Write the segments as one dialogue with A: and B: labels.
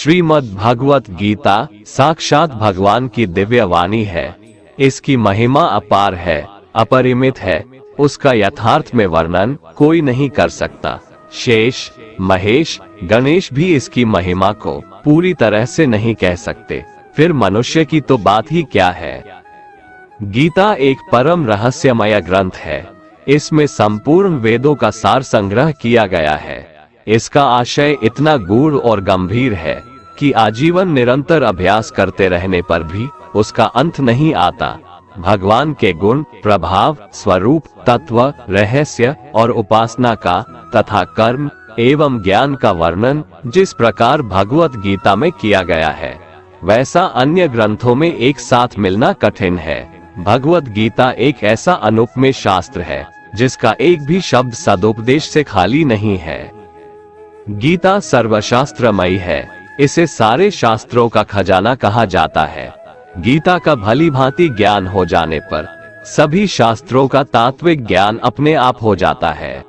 A: श्रीमद् भगवत गीता साक्षात भगवान की दिव्य वाणी है। इसकी महिमा अपार है, अपरिमित है। उसका यथार्थ में वर्णन कोई नहीं कर सकता। शेष, महेश, गणेश भी इसकी महिमा को पूरी तरह से नहीं कह सकते, फिर मनुष्य की तो बात ही क्या है। गीता एक परम रहस्यमय ग्रंथ है। इसमें संपूर्ण वेदों का सार संग्रह किया गया है। इसका आशय इतना गूढ़ और गंभीर है कि आजीवन निरंतर अभ्यास करते रहने पर भी उसका अंत नहीं आता। भगवान के गुण, प्रभाव, स्वरूप, तत्व, रहस्य और उपासना का तथा कर्म एवं ज्ञान का वर्णन जिस प्रकार भगवत गीता में किया गया है, वैसा अन्य ग्रंथों में एक साथ मिलना कठिन है। भगवत गीता एक ऐसा अनुपमेय शास्त्र है जिसका एक भी शब्द सदुपदेश से खाली नहीं है। गीता सर्वशास्त्रमयी है। इसे सारे शास्त्रों का खजाना कहा जाता है। गीता का भली भांति ज्ञान हो जाने पर सभी शास्त्रों का तात्विक ज्ञान अपने आप हो जाता है।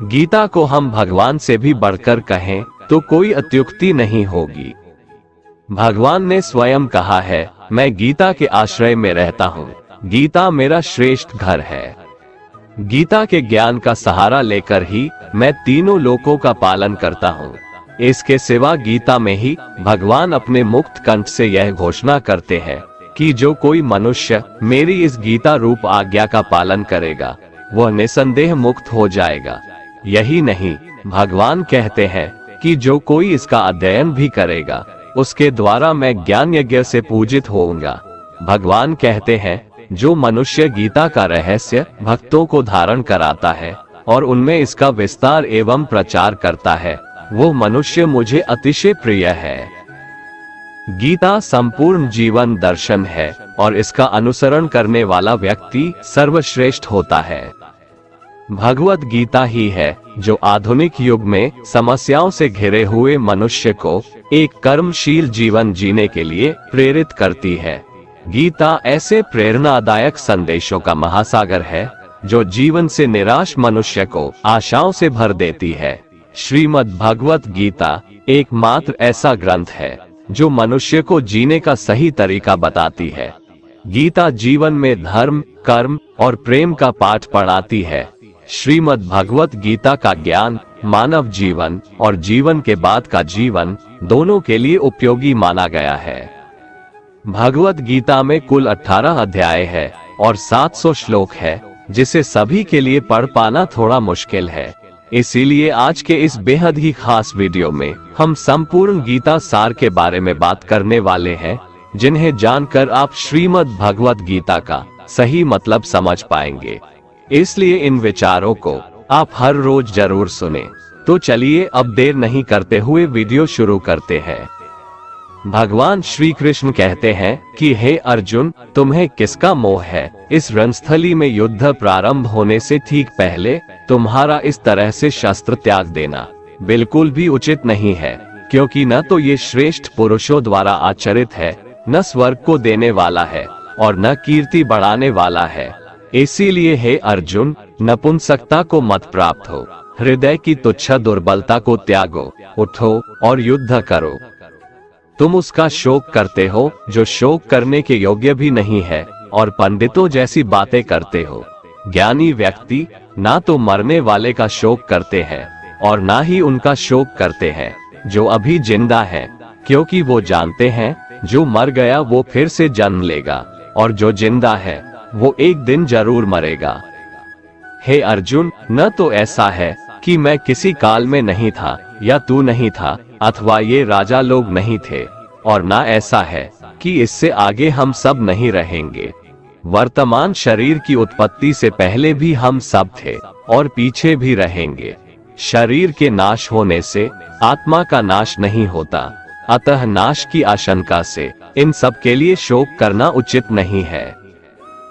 A: गीता को हम भगवान से भी बढ़कर कहें तो कोई अत्युक्ति नहीं होगी। भगवान ने स्वयं कहा है, मैं गीता के आश्रय में रहता हूँ। गीता मेरा श्रेष्ठ घर है। गीता के ज्ञान का सहारा लेकर ही मैं तीनों लोकों का पालन करता हूँ। इसके सिवा गीता में ही भगवान अपने मुक्त कंठ से यह घोषणा करते हैं कि जो कोई मनुष्य मेरी इस गीता रूप आज्ञा का पालन करेगा वह निसंदेह मुक्त हो जाएगा। यही नहीं, भगवान कहते हैं कि जो कोई इसका अध्ययन भी करेगा उसके द्वारा मैं ज्ञान यज्ञ से पूजित होऊंगा। भगवान कहते हैं, जो मनुष्य गीता का रहस्य भक्तों को धारण कराता है और उनमें इसका विस्तार एवं प्रचार करता है, वो मनुष्य मुझे अतिशय प्रिय है। गीता संपूर्ण जीवन दर्शन है और इसका अनुसरण करने वाला व्यक्ति सर्वश्रेष्ठ होता है। भगवत गीता ही है जो आधुनिक युग में समस्याओं से घिरे हुए मनुष्य को एक कर्मशील जीवन जीने के लिए प्रेरित करती है। गीता ऐसे प्रेरणादायक संदेशों का महासागर है जो जीवन से निराश मनुष्य को आशाओं से भर देती है। श्रीमद् भगवत गीता एकमात्र ऐसा ग्रंथ है जो मनुष्य को जीने का सही तरीका बताती है। गीता जीवन में धर्म, कर्म और प्रेम का पाठ पढ़ाती है। श्रीमद् भगवत गीता का ज्ञान मानव जीवन और जीवन के बाद का जीवन दोनों के लिए उपयोगी माना गया है। भगवत गीता में कुल 18 अध्याय है और 700 श्लोक है, जिसे सभी के लिए पढ़ पाना थोड़ा मुश्किल है। इसीलिए आज के इस बेहद ही खास वीडियो में हम संपूर्ण गीता सार के बारे में बात करने वाले हैं, जिन्हें जानकर आप श्रीमद् भगवत गीता का सही मतलब समझ पाएंगे। इसलिए इन विचारों को आप हर रोज जरूर सुने। तो चलिए अब देर नहीं करते हुए वीडियो शुरू करते हैं। भगवान श्री कृष्ण कहते हैं कि हे अर्जुन, तुम्हें किसका मोह है? इस रणस्थली में युद्ध प्रारंभ होने से ठीक पहले तुम्हारा इस तरह से शस्त्र त्याग देना बिल्कुल भी उचित नहीं है, क्योंकि न तो ये श्रेष्ठ पुरुषों द्वारा आचरित है, न स्वर्ग को देने वाला है और न कीर्ति बढ़ाने वाला है। इसीलिए हे अर्जुन, नपुंसकता को मत प्राप्त हो, हृदय की तुच्छ दुर्बलता को त्यागो, उठो और युद्ध करो। तुम उसका शोक करते हो जो शोक करने के योग्य भी नहीं है और पंडितों जैसी बातें करते हो। ज्ञानी व्यक्ति ना तो मरने वाले का शोक करते हैं और ना ही उनका शोक करते हैं जो अभी जिंदा है, क्योंकि वो जानते हैं जो मर गया वो फिर से जन्म लेगा और जो जिंदा है वो एक दिन जरूर मरेगा। हे अर्जुन, न तो ऐसा है कि मैं किसी काल में नहीं था या तू नहीं था अथवा ये राजा लोग नहीं थे, और ना ऐसा है कि इससे आगे हम सब नहीं रहेंगे। वर्तमान शरीर की उत्पत्ति से पहले भी हम सब थे और पीछे भी रहेंगे। शरीर के नाश होने से आत्मा का नाश नहीं होता, अतः नाश की आशंका से इन सब के लिए शोक करना उचित नहीं है।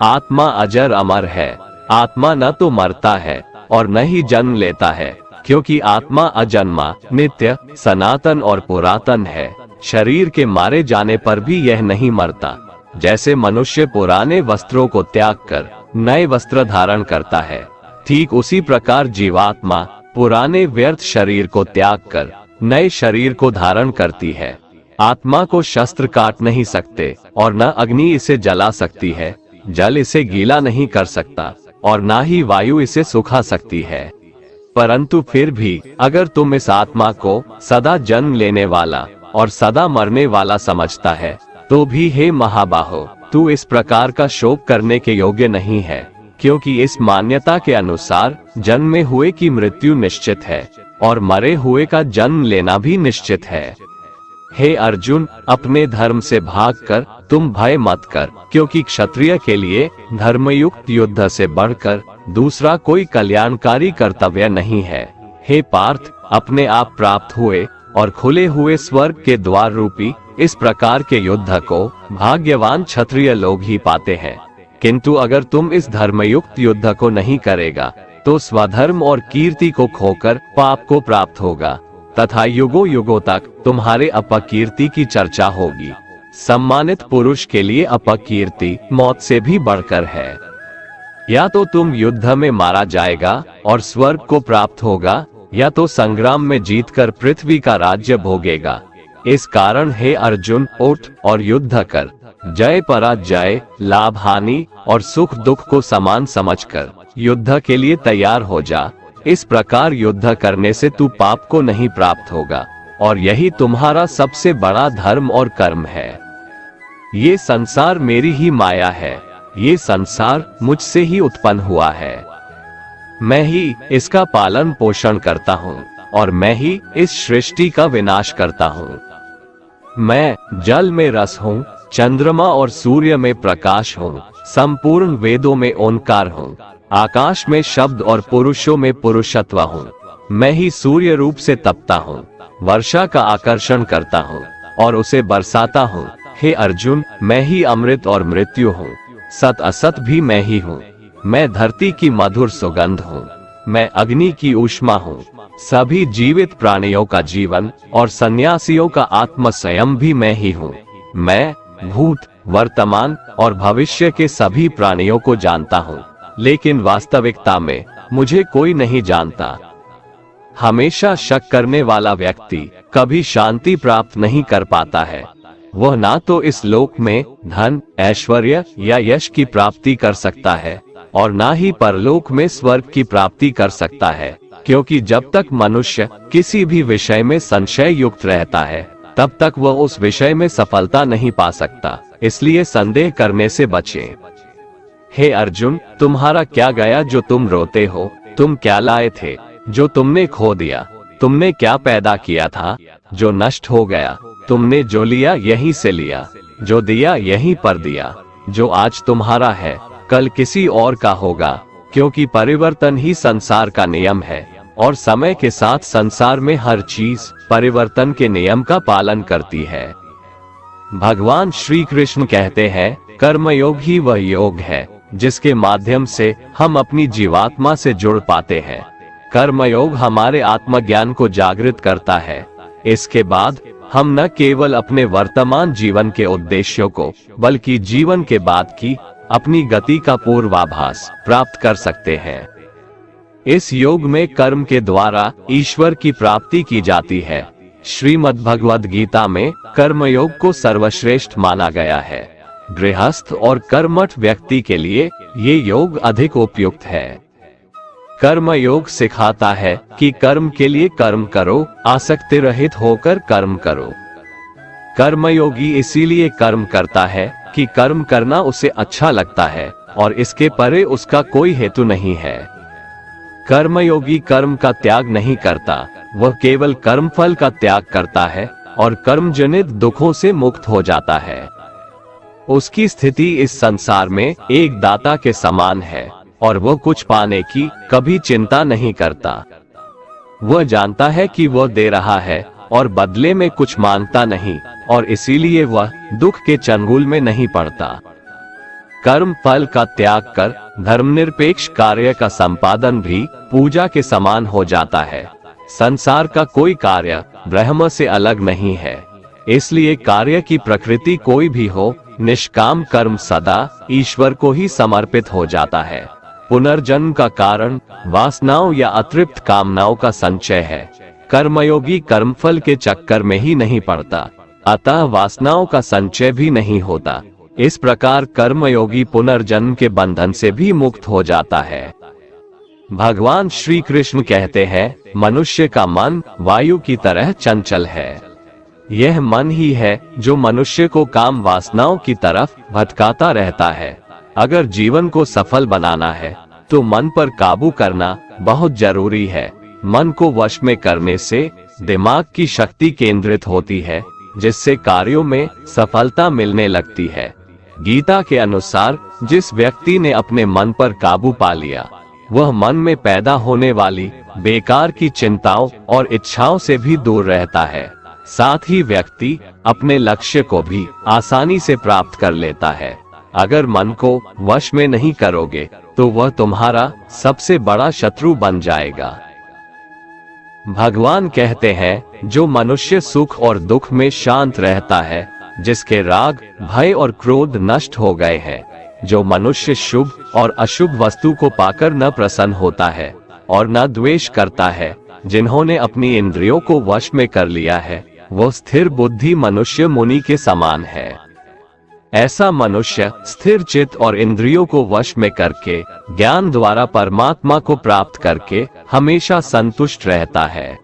A: आत्मा अजर अमर है। आत्मा न तो मरता है और न ही जन्म लेता है, क्योंकि आत्मा अजन्मा, नित्य, सनातन और पुरातन है। शरीर के मारे जाने पर भी यह नहीं मरता। जैसे मनुष्य पुराने वस्त्रों को त्याग कर नए वस्त्र धारण करता है, ठीक उसी प्रकार जीवात्मा पुराने व्यर्थ शरीर को त्याग कर नए शरीर को धारण करती है। आत्मा को शस्त्र काट नहीं सकते और न अग्नि इसे जला सकती है, जल इसे गीला नहीं कर सकता और ना ही वायु इसे सुखा सकती है। परंतु फिर भी अगर तुम इस आत्मा को सदा जन्म लेने वाला और सदा मरने वाला समझता है, तो भी हे महाबाहो, तू इस प्रकार का शोक करने के योग्य नहीं है, क्योंकि इस मान्यता के अनुसार जन्मे हुए की मृत्यु निश्चित है और मरे हुए का जन्म लेना भी निश्चित है। हे अर्जुन, अपने धर्म से भागकर तुम भय मत कर, क्योंकि क्षत्रिय के लिए धर्मयुक्त युद्ध से बढ़कर दूसरा कोई कल्याणकारी कर्तव्य नहीं है। हे पार्थ, अपने आप प्राप्त हुए और खुले हुए स्वर्ग के द्वार रूपी इस प्रकार के युद्ध को भाग्यवान क्षत्रिय लोग ही पाते हैं। किंतु अगर तुम इस धर्मयुक्त युद्ध को नहीं करेगा, तो स्वधर्म और कीर्ति को खोकर पाप को प्राप्त होगा तथा युगों युगों तक तुम्हारे अपकीर्ति की चर्चा होगी। सम्मानित पुरुष के लिए अपकीर्ति मौत से भी बढ़कर है। या तो तुम युद्ध में मारा जाएगा और स्वर्ग को प्राप्त होगा, या तो संग्राम में जीतकर पृथ्वी का राज्य भोगेगा। इस कारण हे अर्जुन, उठ और युद्ध कर। जय पराजय, लाभ हानि और सुख दुख को समान समझकर युद्ध के लिए तैयार हो जा। इस प्रकार युद्ध करने से तू पाप को नहीं प्राप्त होगा और यही तुम्हारा सबसे बड़ा धर्म और कर्म है। ये संसार मेरी ही माया है, ये संसार मुझसे ही उत्पन्न हुआ है। मैं ही इसका पालन पोषण करता हूँ और मैं ही इस सृष्टि का विनाश करता हूँ। मैं जल में रस हूँ, चंद्रमा और सूर्य में प्रकाश हूँ, संपूर्ण वेदों में ओंकार हूँ, आकाश में शब्द और पुरुषों में पुरुषत्व हूँ। मैं ही सूर्य रूप से तपता हूँ, वर्षा का आकर्षण करता हूँ और उसे बरसाता हूँ। हे अर्जुन, मैं ही अमृत और मृत्यु हूँ, सत असत भी मैं ही हूँ। मैं धरती की मधुर सुगंध हूँ, मैं अग्नि की ऊष्मा हूँ, सभी जीवित प्राणियों का जीवन और सन्यासियों का आत्म स्वयं भी मैं ही हूँ। मैं भूत, वर्तमान और भविष्य के सभी प्राणियों को जानता हूँ, लेकिन वास्तविकता में मुझे कोई नहीं जानता। हमेशा शक करने वाला व्यक्ति कभी शांति प्राप्त नहीं कर पाता है। वह ना तो इस लोक में धन, ऐश्वर्य या यश की प्राप्ति कर सकता है और ना ही परलोक में स्वर्ग की प्राप्ति कर सकता है, क्योंकि जब तक मनुष्य किसी भी विषय में संशय युक्त रहता है, तब तक वह उस विषय में सफलता नहीं पा सकता। इसलिए संदेह करने से बचें। हे अर्जुन, तुम्हारा क्या गया जो तुम रोते हो? तुम क्या लाए थे जो तुमने खो दिया? तुमने क्या पैदा किया था जो नष्ट हो गया? तुमने जो लिया यहीं से लिया, जो दिया यहीं पर दिया। जो आज तुम्हारा है कल किसी और का होगा, क्योंकि परिवर्तन ही संसार का नियम है और समय के साथ संसार में हर चीज परिवर्तन के नियम का पालन करती है। भगवान श्री कृष्ण कहते हैं, कर्मयोग ही वह योग है जिसके माध्यम से हम अपनी जीवात्मा से जुड़ पाते हैं। कर्मयोग हमारे आत्मज्ञान को जागृत करता है। इसके बाद हम न केवल अपने वर्तमान जीवन के उद्देश्यों को, बल्कि जीवन के बाद की अपनी गति का पूर्वाभास प्राप्त कर सकते हैं। इस योग में कर्म के द्वारा ईश्वर की प्राप्ति की जाती है। श्रीमद् भगवद गीता में कर्मयोग को सर्वश्रेष्ठ माना गया है। गृहस्थ और कर्मठ व्यक्ति के लिए ये योग अधिक उपयुक्त है। कर्म योग सिखाता है कि कर्म के लिए कर्म करो, आसक्ति रहित होकर कर्म करो। कर्मयोगी इसीलिए कर्म करता है कि कर्म करना उसे अच्छा लगता है और इसके परे उसका कोई हेतु नहीं है। कर्मयोगी कर्म का त्याग नहीं करता, वह केवल कर्मफल का त्याग करता है और कर्मजनित दुखों से मुक्त हो जाता है। उसकी स्थिति इस संसार में एक दाता के समान है और वह कुछ पाने की कभी चिंता नहीं करता। वह जानता है कि वह दे रहा है और बदले में कुछ मांगता नहीं, और इसीलिए वह दुख के चंगुल में नहीं पड़ता। कर्म फल का त्याग कर धर्मनिरपेक्ष कार्य का संपादन भी पूजा के समान हो जाता है। संसार का कोई कार्य ब्रह्म से अलग नहीं है, इसलिए कार्य की प्रकृति कोई भी हो, निष्काम कर्म सदा ईश्वर को ही समर्पित हो जाता है। पुनर्जन्म का कारण वासनाओं या अतृप्त कामनाओं का संचय है। कर्मयोगी कर्मफल के चक्कर में ही नहीं पड़ता, अतः वासनाओं का संचय भी नहीं होता। इस प्रकार कर्मयोगी पुनर्जन्म के बंधन से भी मुक्त हो जाता है। भगवान श्री कृष्ण कहते हैं, मनुष्य का मन वायु की तरह चंचल है। यह मन ही है जो मनुष्य को काम वासनाओं की तरफ भटकाता रहता है। अगर जीवन को सफल बनाना है तो मन पर काबू करना बहुत जरूरी है। मन को वश में करने से दिमाग की शक्ति केंद्रित होती है, जिससे कार्यों में सफलता मिलने लगती है। गीता के अनुसार जिस व्यक्ति ने अपने मन पर काबू पा लिया, वह मन में पैदा होने वाली बेकार की चिंताओं और इच्छाओं से भी दूर रहता है। साथ ही व्यक्ति अपने लक्ष्य को भी आसानी से प्राप्त कर लेता है। अगर मन को वश में नहीं करोगे तो वह तुम्हारा सबसे बड़ा शत्रु बन जाएगा। भगवान कहते हैं, जो मनुष्य सुख और दुख में शांत रहता है, जिसके राग, भय और क्रोध नष्ट हो गए हैं, जो मनुष्य शुभ और अशुभ वस्तु को पाकर न प्रसन्न होता है और न द्वेष करता है, जिन्होंने अपनी इंद्रियों को वश में कर लिया है, वो स्थिर बुद्धि मनुष्य मुनि के समान है। ऐसा मनुष्य स्थिर चित्त और इंद्रियों को वश में करके ज्ञान द्वारा परमात्मा को प्राप्त करके हमेशा संतुष्ट रहता है।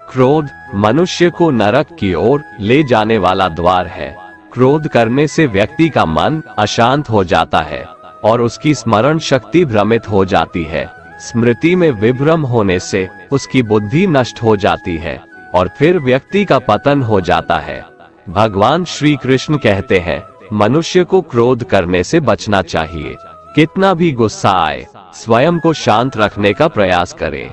A: क्रोध मनुष्य को नरक की ओर ले जाने वाला द्वार है। क्रोध करने से व्यक्ति का मन अशांत हो जाता है और उसकी स्मरण शक्ति भ्रमित हो जाती है। स्मृति में विभ्रम होने से उसकी बुद्धि नष्ट हो जाती है और फिर व्यक्ति का पतन हो जाता है। भगवान श्री कृष्ण कहते हैं, मनुष्य को क्रोध करने से बचना चाहिए। कितना भी गुस्सा आए, स्वयं को शांत रखने का प्रयास करे।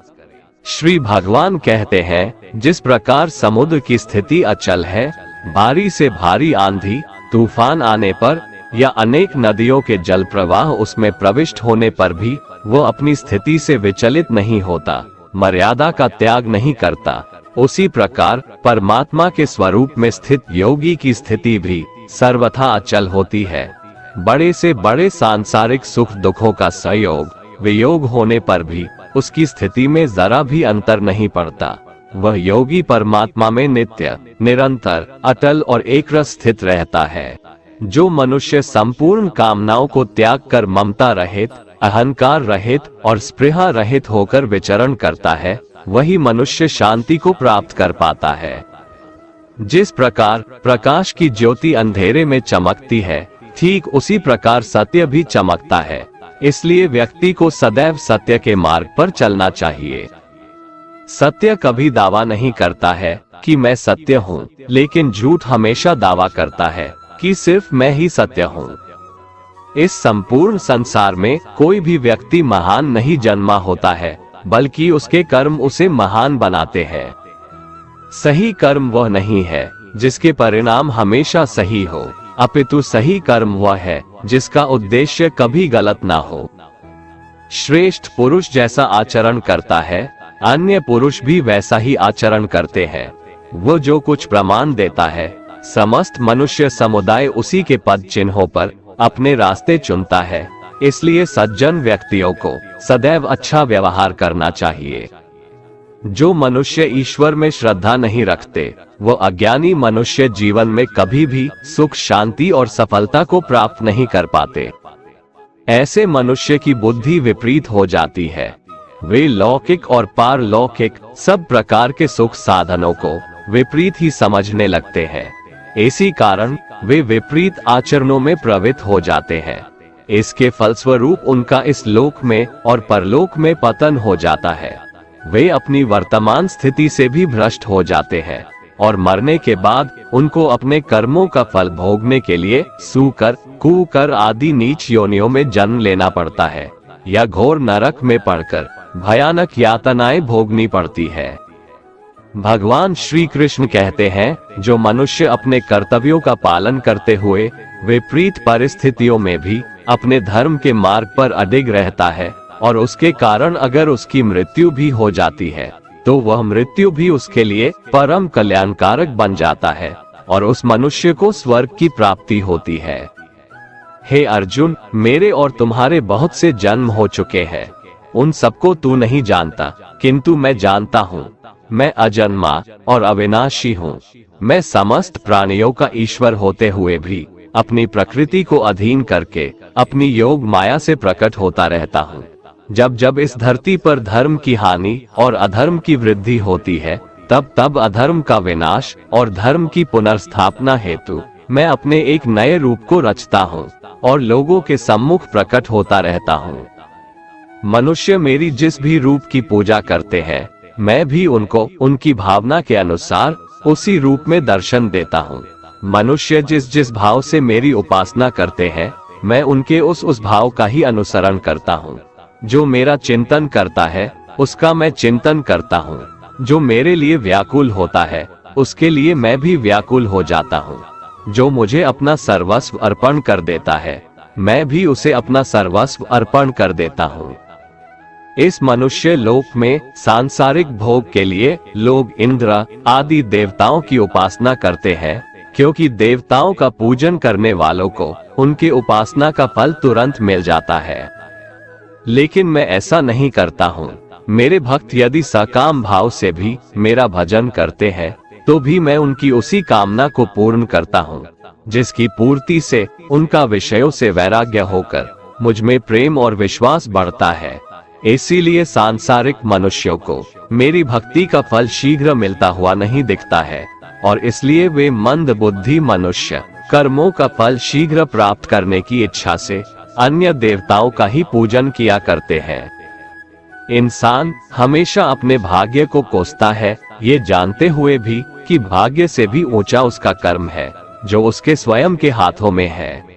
A: श्री भगवान कहते हैं, जिस प्रकार समुद्र की स्थिति अचल है, भारी से भारी आंधी तूफान आने पर या अनेक नदियों के जल प्रवाह उसमें प्रविष्ट होने पर भी वो अपनी स्थिति से विचलित नहीं होता, मर्यादा का त्याग नहीं करता, उसी प्रकार परमात्मा के स्वरूप में स्थित योगी की स्थिति भी सर्वथा अचल होती है। बड़े से बड़े सांसारिक सुख दुखों का संयोग वियोग होने पर भी उसकी स्थिति में जरा भी अंतर नहीं पड़ता। वह योगी परमात्मा में नित्य, निरंतर, अटल और एकरस स्थित रहता है। जो मनुष्य संपूर्ण कामनाओं को त्याग कर ममता रहित, अहंकार रहित और स्पृहा रहित होकर विचरण करता है, वही मनुष्य शांति को प्राप्त कर पाता है। जिस प्रकार प्रकाश की ज्योति अंधेरे में चमकती है, ठीक उसी प्रकार सत्य भी चमकता है। इसलिए व्यक्ति को सदैव सत्य के मार्ग पर चलना चाहिए। सत्य कभी दावा नहीं करता है कि मैं सत्य हूँ, लेकिन झूठ हमेशा दावा करता है कि सिर्फ मैं ही सत्य हूँ। इस संपूर्ण संसार में कोई भी व्यक्ति महान नहीं जन्मा होता है, बल्कि उसके कर्म उसे महान बनाते हैं। सही कर्म वह नहीं है जिसके परिणाम हमेशा सही हो, अपितु सही कर्म वह है जिसका उद्देश्य कभी गलत ना हो। श्रेष्ठ पुरुष जैसा आचरण करता है, अन्य पुरुष भी वैसा ही आचरण करते हैं। वो जो कुछ प्रमाण देता है, समस्त मनुष्य समुदाय उसी के पद चिन्हों पर अपने रास्ते चुनता है। इसलिए सज्जन व्यक्तियों को सदैव अच्छा व्यवहार करना चाहिए। जो मनुष्य ईश्वर में श्रद्धा नहीं रखते, वो अज्ञानी मनुष्य जीवन में कभी भी सुख, शांति और सफलता को प्राप्त नहीं कर पाते। ऐसे मनुष्य की बुद्धि विपरीत हो जाती है। वे लौकिक और पारलौकिक सब प्रकार के सुख साधनों को विपरीत ही समझने लगते हैं। इसी कारण वे विपरीत आचरणों में प्रवृत्त हो जाते हैं। इसके फलस्वरूप उनका इस लोक में और परलोक में पतन हो जाता है। वे अपनी वर्तमान स्थिति से भी भ्रष्ट हो जाते हैं और मरने के बाद उनको अपने कर्मों का फल भोगने के लिए सूकर, कुकर आदि नीच योनियों में जन्म लेना पड़ता है या घोर नरक में पड़कर भयानक यातनाएं भोगनी पड़ती है। भगवान श्री कृष्ण कहते हैं, जो मनुष्य अपने कर्तव्यों का पालन करते हुए विपरीत परिस्थितियों में भी अपने धर्म के मार्ग पर अडिग रहता है और उसके कारण अगर उसकी मृत्यु भी हो जाती है, तो वह मृत्यु भी उसके लिए परम कल्याणकारक बन जाता है और उस मनुष्य को स्वर्ग की प्राप्ति होती है। हे अर्जुन, मेरे और तुम्हारे बहुत से जन्म हो चुके हैं। उन सबको तू नहीं जानता, किंतु मैं जानता हूँ। मैं अजन्मा और अविनाशी हूँ। मैं समस्त प्राणियों का ईश्वर होते हुए भी अपनी प्रकृति को अधीन करके अपनी योग माया से प्रकट होता रहता हूँ। जब जब इस धरती पर धर्म की हानि और अधर्म की वृद्धि होती है, तब तब अधर्म का विनाश और धर्म की पुनर्स्थापना हेतु मैं अपने एक नए रूप को रचता हूँ और लोगों के सम्मुख प्रकट होता रहता हूँ। मनुष्य मेरी जिस भी रूप की पूजा करते हैं, मैं भी उनको उनकी भावना के अनुसार उसी रूप में दर्शन देता हूँ। मनुष्य जिस जिस भाव से मेरी उपासना करते हैं, मैं उनके उस भाव का ही अनुसरण करता हूँ। जो मेरा चिंतन करता है, उसका मैं चिंतन करता हूँ। जो मेरे लिए व्याकुल होता है, उसके लिए मैं भी व्याकुल हो जाता हूँ। जो मुझे अपना सर्वस्व अर्पण कर देता है, मैं भी उसे अपना सर्वस्व अर्पण कर देता हूँ। इस मनुष्य लोक में सांसारिक भोग के लिए लोग इंद्र आदि देवताओं की उपासना करते हैं, क्योंकि देवताओं का पूजन करने वालों को उनकी उपासना का फल तुरंत मिल जाता है। लेकिन मैं ऐसा नहीं करता हूँ। मेरे भक्त यदि सकाम भाव से भी मेरा भजन करते हैं, तो भी मैं उनकी उसी कामना को पूर्ण करता हूँ, जिसकी पूर्ति से उनका विषयों से वैराग्य होकर मुझ में प्रेम और विश्वास बढ़ता है। इसीलिए सांसारिक मनुष्यों को मेरी भक्ति का फल शीघ्र मिलता हुआ नहीं दिखता है, और इसलिए वे मंद बुद्धि मनुष्य कर्मों का फल शीघ्र प्राप्त करने की इच्छा से अन्य देवताओं का ही पूजन किया करते हैं। इंसान हमेशा अपने भाग्य को कोसता है, ये जानते हुए भी कि भाग्य से भी ऊंचा उसका कर्म है, जो उसके स्वयं के हाथों में है।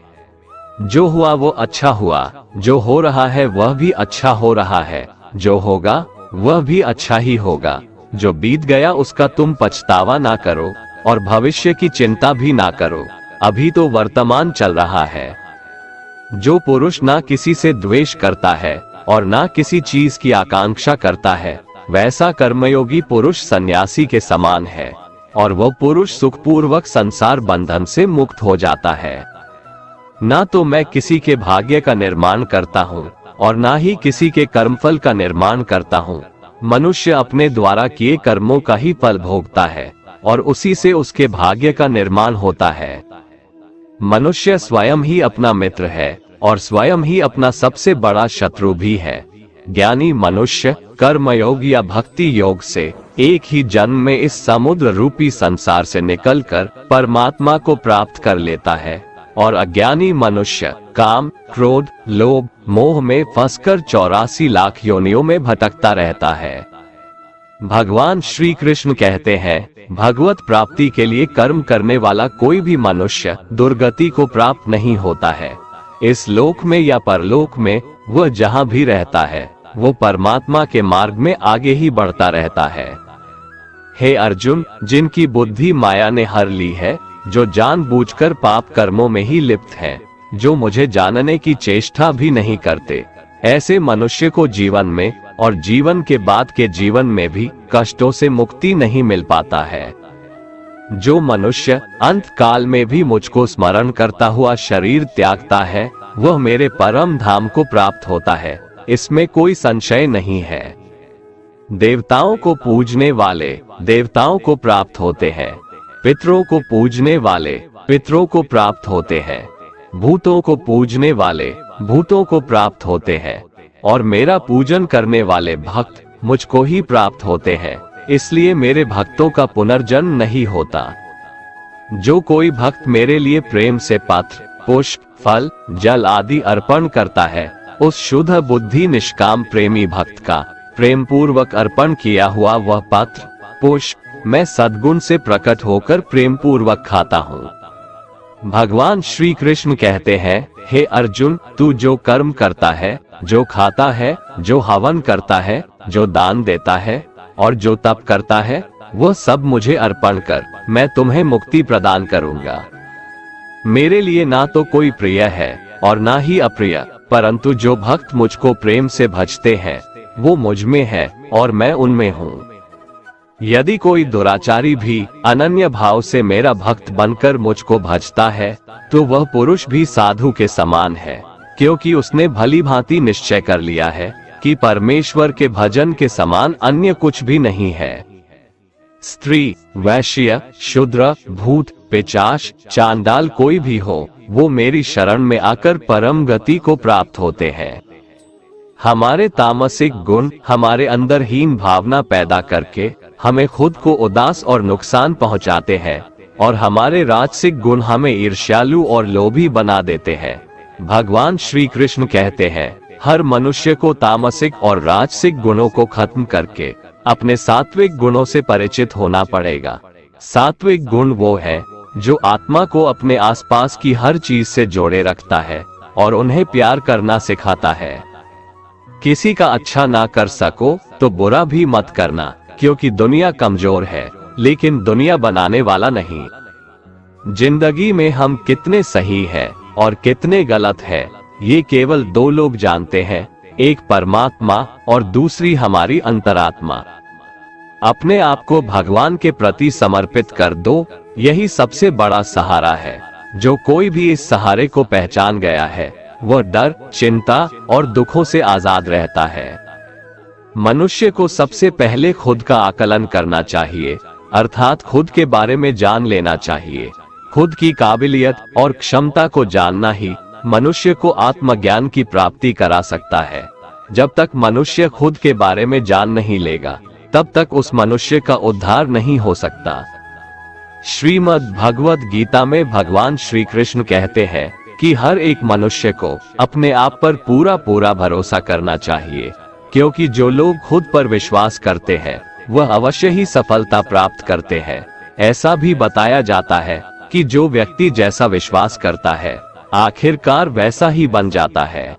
A: जो हुआ वो अच्छा हुआ, जो हो रहा है वह भी अच्छा हो रहा है, जो होगा वह भी अच्छा ही होगा। जो बीत गया उसका तुम पछतावा ना करो और भविष्य की चिंता भी ना करो, अभी तो वर्तमान चल रहा है। जो पुरुष ना किसी से द्वेष करता है और ना किसी चीज की आकांक्षा करता है, वैसा कर्मयोगी पुरुष सन्यासी के समान है, और वह पुरुष सुखपूर्वक संसार बंधन से मुक्त हो जाता है। ना तो मैं किसी के भाग्य का निर्माण करता हूँ और ना ही किसी के कर्मफल का निर्माण करता हूँ। मनुष्य अपने द्वारा किए कर्मों का ही फल भोगता है और उसी से उसके भाग्य का निर्माण होता है। मनुष्य स्वयं ही अपना मित्र है और स्वयं ही अपना सबसे बड़ा शत्रु भी है। ज्ञानी मनुष्य कर्मयोग या भक्ति योग से एक ही जन्म में इस समुद्र रूपी संसार से निकलकर परमात्मा को प्राप्त कर लेता है, और अज्ञानी मनुष्य काम, क्रोध, लोभ, मोह में फंसकर 84 लाख योनियों में भटकता रहता है। भगवान श्री कृष्ण कहते हैं, भगवत प्राप्ति के लिए कर्म करने वाला कोई भी मनुष्य दुर्गति को प्राप्त नहीं होता है। इस लोक में या परलोक में वह जहाँ भी रहता है, वो परमात्मा के मार्ग में आगे ही बढ़ता रहता है। हे अर्जुन, जिनकी बुद्धि माया ने हर ली है, जो जानबूझकर पाप कर्मों में ही लिप्त हैं, जो मुझे जानने की चेष्टा भी नहीं करते, ऐसे मनुष्य को जीवन में और जीवन के बाद के जीवन में भी कष्टों से मुक्ति नहीं मिल पाता है। जो मनुष्य अंत काल में भी मुझको स्मरण करता हुआ शरीर त्यागता है, वह मेरे परम धाम को प्राप्त होता है, इसमें कोई संशय नहीं है। देवताओं को पूजने वाले देवताओं को प्राप्त होते हैं, पितरों को पूजने वाले पितरों को प्राप्त होते हैं, भूतों को पूजने वाले भूतों को प्राप्त होते हैं, और मेरा पूजन करने वाले भक्त मुझको ही प्राप्त होते हैं। इसलिए मेरे भक्तों का पुनर्जन्म नहीं होता। जो कोई भक्त मेरे लिए प्रेम से पत्र, पुष्प, फल, जल आदि अर्पण करता है, उस शुद्ध बुद्धि निष्काम प्रेमी भक्त का प्रेम पूर्वक अर्पण किया हुआ वह पत्र, पुष्प मैं सद्गुण से प्रकट होकर प्रेम पूर्वक खाता हूँ। भगवान श्री कृष्ण कहते हैं, हे अर्जुन, तू जो कर्म करता है, जो खाता है, जो हवन करता है, जो दान देता है और जो तप करता है, वह सब मुझे अर्पण कर, मैं तुम्हें मुक्ति प्रदान करूंगा। मेरे लिए ना तो कोई प्रिय है और ना ही अप्रिय, परंतु जो भक्त मुझको प्रेम से भजते हैं, वो मुझ में है और मैं उनमें हूँ। यदि कोई दुराचारी भी अनन्य भाव से मेरा भक्त बनकर मुझको भजता है, तो वह पुरुष भी साधु के समान है, क्योंकि उसने भली भांति निश्चय कर लिया है कि परमेश्वर के भजन के समान अन्य कुछ भी नहीं है। स्त्री, वैश्य, शूद्र, भूत, पिशाच, चांडाल कोई भी हो, वो मेरी शरण में आकर परम गति को प्राप्त होते हैं। हमारे तामसिक गुण हमारे अंदर हीन भावना पैदा करके हमें खुद को उदास और नुकसान पहुंचाते हैं, और हमारे राजसिक गुण हमें ईर्ष्यालु और लोभी बना देते हैं। भगवान श्री कृष्ण कहते हैं, हर मनुष्य को तामसिक और राजसिक गुणों को खत्म करके अपने सात्विक गुणों से परिचित होना पड़ेगा। सात्विक गुण वो है जो आत्मा को अपने आसपास की हर चीज से जोड़े रखता है और उन्हें प्यार करना सिखाता है। किसी का अच्छा ना कर सको तो बुरा भी मत करना, क्योंकि दुनिया कमजोर है लेकिन दुनिया बनाने वाला नहीं। जिंदगी में हम कितने सही है और कितने गलत है, ये केवल दो लोग जानते हैं, एक परमात्मा और दूसरी हमारी अंतरात्मा। अपने आप को भगवान के प्रति समर्पित कर दो, यही सबसे बड़ा सहारा है। जो कोई भी इस सहारे को पहचान गया है वह डर, चिंता और दुखों से आजाद रहता है। मनुष्य को सबसे पहले खुद का आकलन करना चाहिए, अर्थात खुद के बारे में जान लेना चाहिए। खुद की काबिलियत और क्षमता को जानना ही मनुष्य को आत्मज्ञान की प्राप्ति करा सकता है। जब तक मनुष्य खुद के बारे में जान नहीं लेगा, तब तक उस मनुष्य का उद्धार नहीं हो सकता। श्रीमद् भगवद गीता में भगवान श्री कृष्ण कहते हैं कि हर एक मनुष्य को अपने आप पर पूरा भरोसा करना चाहिए, क्योंकि जो लोग खुद पर विश्वास करते हैं वह अवश्य ही सफलता प्राप्त करते हैं। ऐसा भी बताया जाता है कि जो व्यक्ति जैसा विश्वास करता है आखिरकार वैसा ही बन जाता है।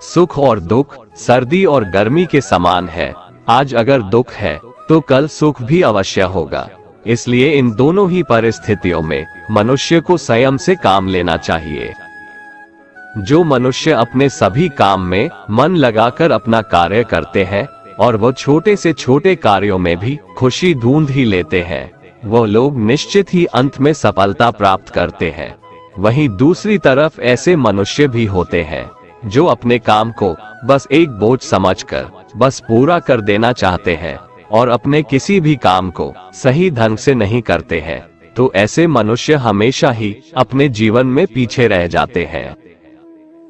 A: सुख और दुख सर्दी और गर्मी के समान है। आज अगर दुख है तो कल सुख भी अवश्य होगा। इसलिए इन दोनों ही परिस्थितियों में मनुष्य को संयम से काम लेना चाहिए। जो मनुष्य अपने सभी काम में मन लगाकर अपना कार्य करते हैं और वो छोटे से छोटे कार्यों में भी खुशी ढूंढ ही लेते हैं, वो लोग निश्चित ही अंत में सफलता प्राप्त करते हैं। वहीं दूसरी तरफ ऐसे मनुष्य भी होते हैं जो अपने काम को बस एक बोझ समझकर बस पूरा कर देना चाहते हैं और अपने किसी भी काम को सही ढंग से नहीं करते हैं। तो ऐसे मनुष्य हमेशा ही अपने जीवन में पीछे रह जाते हैं।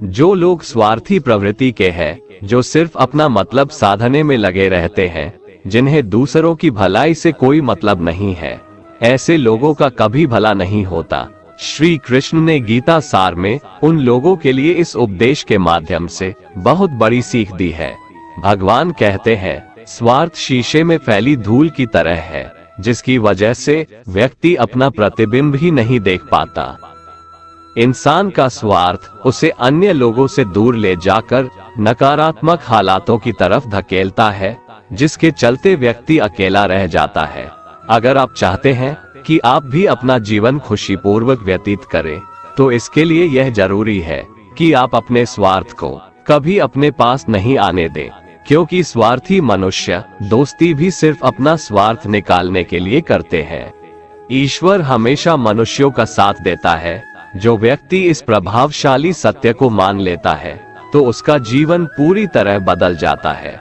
A: जो लोग स्वार्थी प्रवृत्ति के हैं, जो सिर्फ अपना मतलब साधने में लगे रहते हैं, जिन्हें दूसरों की भलाई से कोई मतलब नहीं है, ऐसे लोगों का कभी भला नहीं होता। श्री कृष्ण ने गीता सार में उन लोगों के लिए इस उपदेश के माध्यम से बहुत बड़ी सीख दी है। भगवान कहते हैं, स्वार्थ शीशे में फैली धूल की तरह है, जिसकी वजह से व्यक्ति अपना प्रतिबिंब ही नहीं देख पाता। इंसान का स्वार्थ उसे अन्य लोगों से दूर ले जाकर नकारात्मक हालातों की तरफ धकेलता है, जिसके चलते व्यक्ति अकेला रह जाता है। अगर आप चाहते हैं कि आप भी अपना जीवन खुशीपूर्वक व्यतीत करें, तो इसके लिए यह जरूरी है कि आप अपने स्वार्थ को कभी अपने पास नहीं आने दें, क्योंकि स्वार्थी मनुष्य दोस्ती भी सिर्फ अपना स्वार्थ निकालने के लिए करते हैं। ईश्वर हमेशा मनुष्यों का साथ देता है। जो व्यक्ति इस प्रभावशाली सत्य को मान लेता है तो उसका जीवन पूरी तरह बदल जाता है।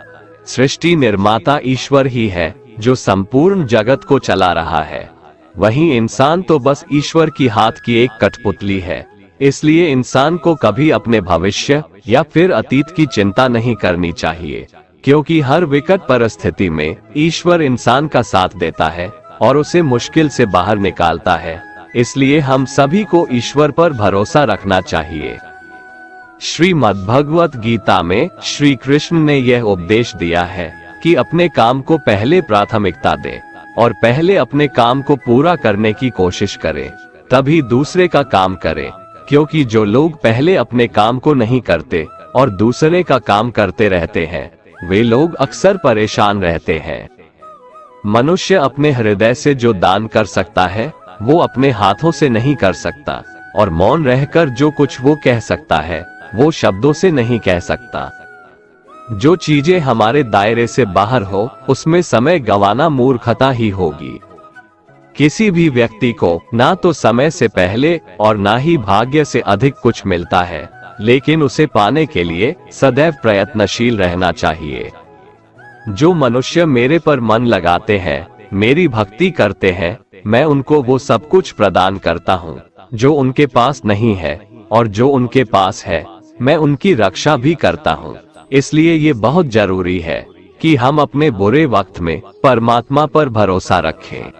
A: सृष्टि निर्माता ईश्वर ही है जो संपूर्ण जगत को चला रहा है। वहीं इंसान तो बस ईश्वर की हाथ की एक कठपुतली है। इसलिए इंसान को कभी अपने भविष्य या फिर अतीत की चिंता नहीं करनी चाहिए, क्योंकि हर विकट परिस्थिति में ईश्वर इंसान का साथ देता है और उसे मुश्किल से बाहर निकालता है। इसलिए हम सभी को ईश्वर पर भरोसा रखना चाहिए। श्रीमद् भगवत गीता में श्री कृष्ण ने यह उपदेश दिया है कि अपने काम को पहले प्राथमिकता दें और पहले अपने काम को पूरा करने की कोशिश करें, तभी दूसरे का काम करें। क्योंकि जो लोग पहले अपने काम को नहीं करते और दूसरे का काम करते रहते हैं, वे लोग अक्सर परेशान रहते हैं। मनुष्य अपने हृदय से जो दान कर सकता है वो अपने हाथों से नहीं कर सकता, और मौन रहकर जो कुछ वो कह सकता है वो शब्दों से नहीं कह सकता। जो चीजें हमारे दायरे से बाहर हो उसमें समय गंवाना मूर्खता ही होगी। किसी भी व्यक्ति को ना तो समय से पहले और ना ही भाग्य से अधिक कुछ मिलता है, लेकिन उसे पाने के लिए सदैव प्रयत्नशील रहना चाहिए। जो मनुष्य मेरे पर मन लगाते हैं मेरी भक्ति करते हैं, मैं उनको वो सब कुछ प्रदान करता हूँ जो उनके पास नहीं है, और जो उनके पास है मैं उनकी रक्षा भी करता हूँ। इसलिए ये बहुत जरूरी है कि हम अपने बुरे वक्त में परमात्मा पर भरोसा रखें।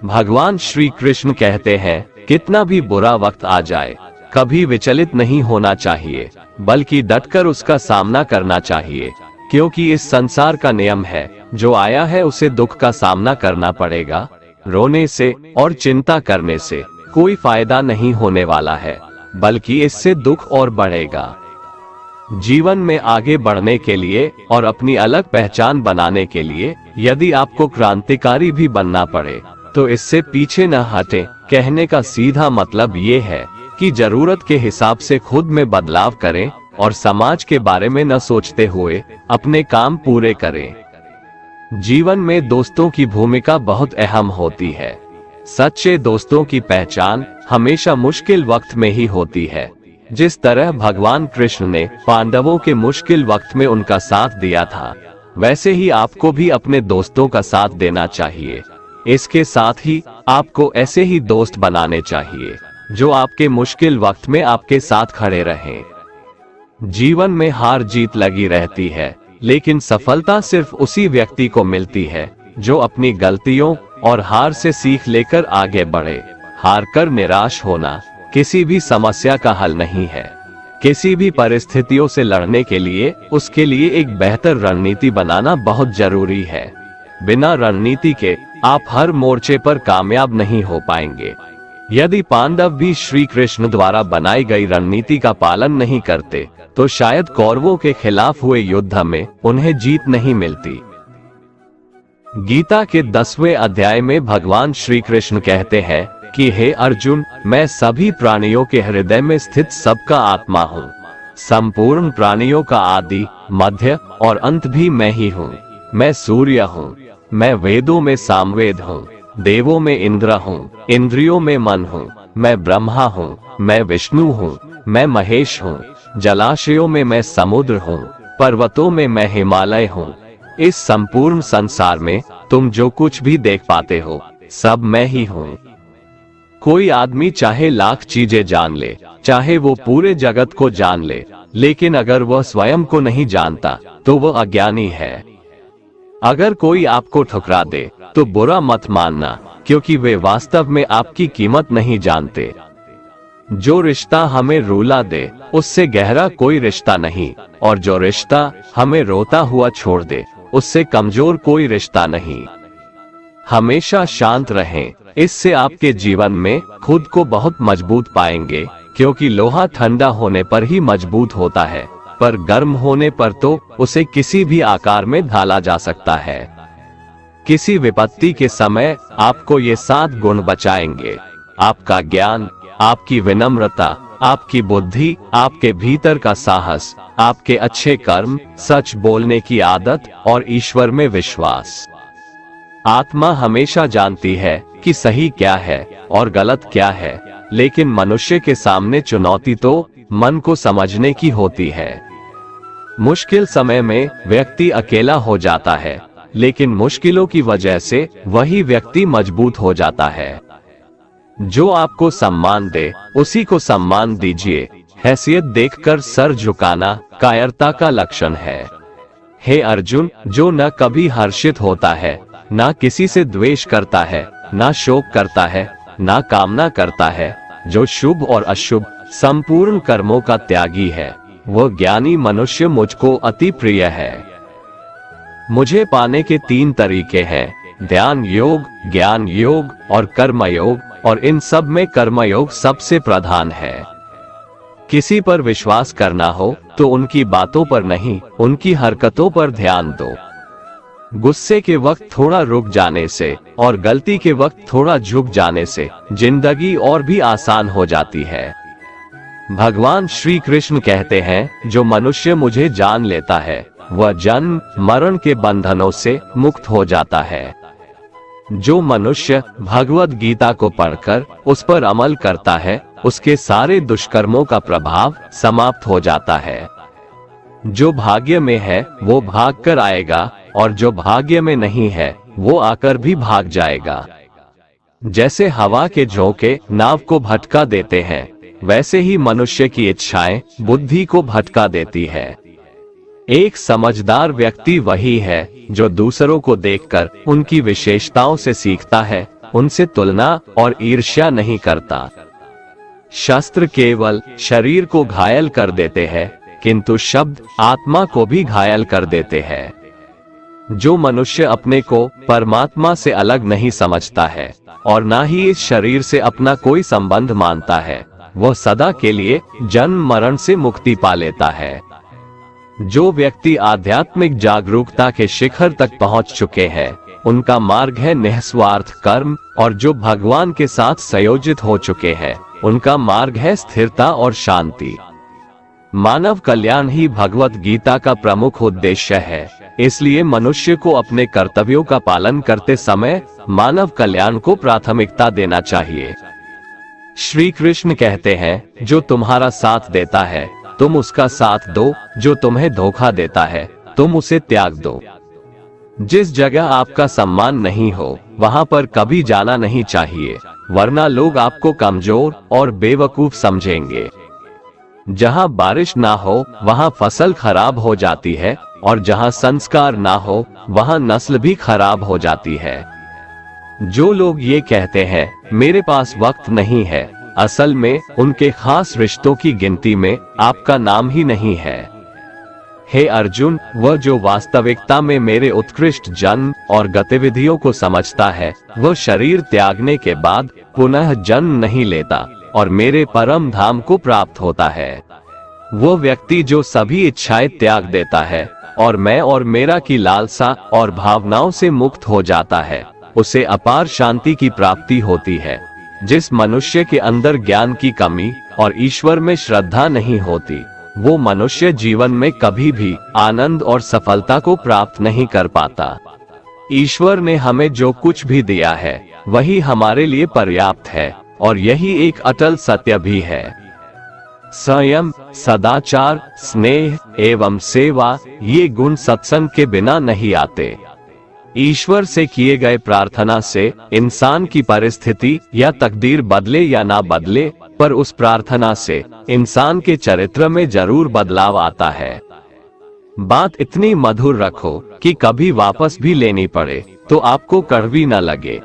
A: भगवान श्री कृष्ण कहते हैं, कितना भी बुरा वक्त आ जाए कभी विचलित नहीं होना चाहिए, बल्कि डटकर उसका सामना करना चाहिए, क्योंकि इस संसार का नियम है, जो आया है उसे दुख का सामना करना पड़ेगा। रोने से और चिंता करने से कोई फायदा नहीं होने वाला है, बल्कि इससे दुख और बढ़ेगा। जीवन में आगे बढ़ने के लिए और अपनी अलग पहचान बनाने के लिए यदि आपको क्रांतिकारी भी बनना पड़े तो इससे पीछे न हटें। कहने का सीधा मतलब ये है कि जरूरत के हिसाब से खुद में बदलाव करें और समाज के बारे में न सोचते हुए अपने काम पूरे करें। जीवन में दोस्तों की भूमिका बहुत अहम होती है। सच्चे दोस्तों की पहचान हमेशा मुश्किल वक्त में ही होती है। जिस तरह भगवान कृष्ण ने पांडवों के मुश्किल वक्त में उनका साथ दिया था, वैसे ही आपको भी अपने दोस्तों का साथ देना चाहिए। इसके साथ ही आपको ऐसे ही दोस्त बनाने चाहिए जो आपके मुश्किल वक्त में आपके साथ खड़े रहें। जीवन में हार जीत लगी रहती है, लेकिन सफलता सिर्फ उसी व्यक्ति को मिलती है जो अपनी गलतियों और हार से सीख लेकर आगे बढ़े। हार कर निराश होना किसी भी समस्या का हल नहीं है। किसी भी परिस्थितियों से लड़ने के लिए उसके लिए एक बेहतर रणनीति बनाना बहुत जरूरी है। बिना रणनीति के आप हर मोर्चे पर कामयाब नहीं हो पाएंगे। यदि पांडव भी श्री कृष्ण द्वारा बनाई गई रणनीति का पालन नहीं करते तो शायद कौरवों के खिलाफ हुए युद्ध में उन्हें जीत नहीं मिलती। गीता के 10वें अध्याय में भगवान श्री कृष्ण कहते हैं कि हे अर्जुन, मैं सभी प्राणियों के हृदय में स्थित सबका आत्मा हूँ। संपूर्ण प्राणियों का आदि, मध्य और अंत भी मैं ही हूँ। मैं सूर्य हूँ, मैं वेदों में सामवेद हूँ, देवों में इंद्र हूँ, इंद्रियों में मन हूँ, मैं ब्रह्मा हूँ, मैं विष्णु हूँ, मैं महेश हूँ, जलाशयों में मैं समुद्र हूँ, पर्वतों में मैं हिमालय हूँ। इस संपूर्ण संसार में तुम जो कुछ भी देख पाते हो सब मैं ही हूँ। कोई आदमी चाहे लाख चीजें जान ले, चाहे वो पूरे जगत को जान ले, लेकिन अगर वह स्वयं को नहीं जानता तो वह अज्ञानी है। अगर कोई आपको ठुकरा दे तो बुरा मत मानना, क्योंकि वे वास्तव में आपकी कीमत नहीं जानते। जो रिश्ता हमें रुला दे उससे गहरा कोई रिश्ता नहीं, और जो रिश्ता हमें रोता हुआ छोड़ दे उससे कमजोर कोई रिश्ता नहीं। हमेशा शांत रहें, इससे आपके जीवन में खुद को बहुत मजबूत पाएंगे, क्योंकि लोहा ठंडा होने पर ही मजबूत होता है, पर गर्म होने पर तो उसे किसी भी आकार में ढाला जा सकता है। किसी विपत्ति के समय आपको ये 7 गुण बचाएंगे: आपका ज्ञान, आपकी विनम्रता, आपकी बुद्धि, आपके भीतर का साहस, आपके अच्छे कर्म, सच बोलने की आदत और ईश्वर में विश्वास। आत्मा हमेशा जानती है कि सही क्या है और गलत क्या है, लेकिन मनुष्य के सामने चुनौती तो मन को समझने की होती है। मुश्किल समय में व्यक्ति अकेला हो जाता है, लेकिन मुश्किलों की वजह से वही व्यक्ति मजबूत हो जाता है। जो आपको सम्मान दे उसी को सम्मान दीजिए। हैसियत देखकर सर झुकाना कायरता का लक्षण है। हे अर्जुन, जो न कभी हर्षित होता है, ना किसी से द्वेष करता है, ना शोक करता है, ना कामना करता है, जो शुभ और अशुभ संपूर्ण कर्मों का त्यागी है, वह ज्ञानी मनुष्य मुझको अति प्रिय है। मुझे पाने के 3 तरीके हैं: ध्यान योग, ज्ञान योग और कर्म योग, और इन सब में कर्मयोग सबसे प्रधान है। किसी पर विश्वास करना हो तो उनकी बातों पर नहीं, उनकी हरकतों पर ध्यान दो। गुस्से के वक्त थोड़ा रुक जाने से और गलती के वक्त थोड़ा झुक जाने से जिंदगी और भी आसान हो जाती है। भगवान श्री कृष्ण कहते हैं, जो मनुष्य मुझे जान लेता है वह जन्म मरण के बंधनों से मुक्त हो जाता है। जो मनुष्य भगवत गीता को पढ़कर उस पर अमल करता है, उसके सारे दुष्कर्मों का प्रभाव समाप्त हो जाता है। जो भाग्य में है वो भाग कर आएगा, और जो भाग्य में नहीं है वो आकर भी भाग जाएगा। जैसे हवा के झोंके नाव को भटका देते हैं, वैसे ही मनुष्य की इच्छाएं बुद्धि को भटका देती है। एक समझदार व्यक्ति वही है जो दूसरों को देखकर उनकी विशेषताओं से सीखता है, उनसे तुलना और ईर्ष्या नहीं करता। शस्त्र केवल शरीर को घायल कर देते हैं, किंतु शब्द आत्मा को भी घायल कर देते हैं। जो मनुष्य अपने को परमात्मा से अलग नहीं समझता है और ना ही इस शरीर से अपना कोई संबंध मानता है, वह सदा के लिए जन्म मरण से मुक्ति पा लेता है। जो व्यक्ति आध्यात्मिक जागरूकता के शिखर तक पहुंच चुके हैं, उनका मार्ग है निस्वार्थ कर्म, और जो भगवान के साथ संयोजित हो चुके हैं, उनका मार्ग है स्थिरता और शांति। मानव कल्याण ही भगवत गीता का प्रमुख उद्देश्य है, इसलिए मनुष्य को अपने कर्तव्यों का पालन करते समय मानव कल्याण को प्राथमिकता देना चाहिए। श्री कृष्ण कहते हैं, जो तुम्हारा साथ देता है तुम उसका साथ दो, जो तुम्हें धोखा देता है तुम उसे त्याग दो। जिस जगह आपका सम्मान नहीं हो वहां पर कभी जाना नहीं चाहिए, वरना लोग आपको कमजोर और बेवकूफ समझेंगे। जहां बारिश ना हो वहां फसल खराब हो जाती है, और जहां संस्कार ना हो वहां नस्ल भी खराब हो जाती है। जो लोग ये कहते हैं मेरे पास वक्त नहीं है, असल में उनके खास रिश्तों की गिनती में आपका नाम ही नहीं है। हे अर्जुन, वह जो वास्तविकता में मेरे उत्कृष्ट जन्म और गतिविधियों को समझता है, वह शरीर त्यागने के बाद पुनः जन्म नहीं लेता और मेरे परम धाम को प्राप्त होता है। वो व्यक्ति जो सभी इच्छाएं त्याग देता है और मैं और मेरा की लालसा और भावनाओं से मुक्त हो जाता है, उसे अपार शांति की प्राप्ति होती है। जिस मनुष्य के अंदर ज्ञान की कमी और ईश्वर में श्रद्धा नहीं होती, वो मनुष्य जीवन में कभी भी आनंद और सफलता को प्राप्त नहीं कर पाता। ईश्वर ने हमें जो कुछ भी दिया है वही हमारे लिए पर्याप्त है, और यही एक अटल सत्य भी है। संयम, सदाचार, स्नेह एवं सेवा, ये गुण सत्संग के बिना नहीं आते। ईश्वर से किए गए प्रार्थना से इंसान की परिस्थिति या तकदीर बदले या ना बदले, पर उस प्रार्थना से इंसान के चरित्र में जरूर बदलाव आता है। बात इतनी मधुर रखो कि कभी वापस भी लेनी पड़े तो आपको कड़वी न लगे।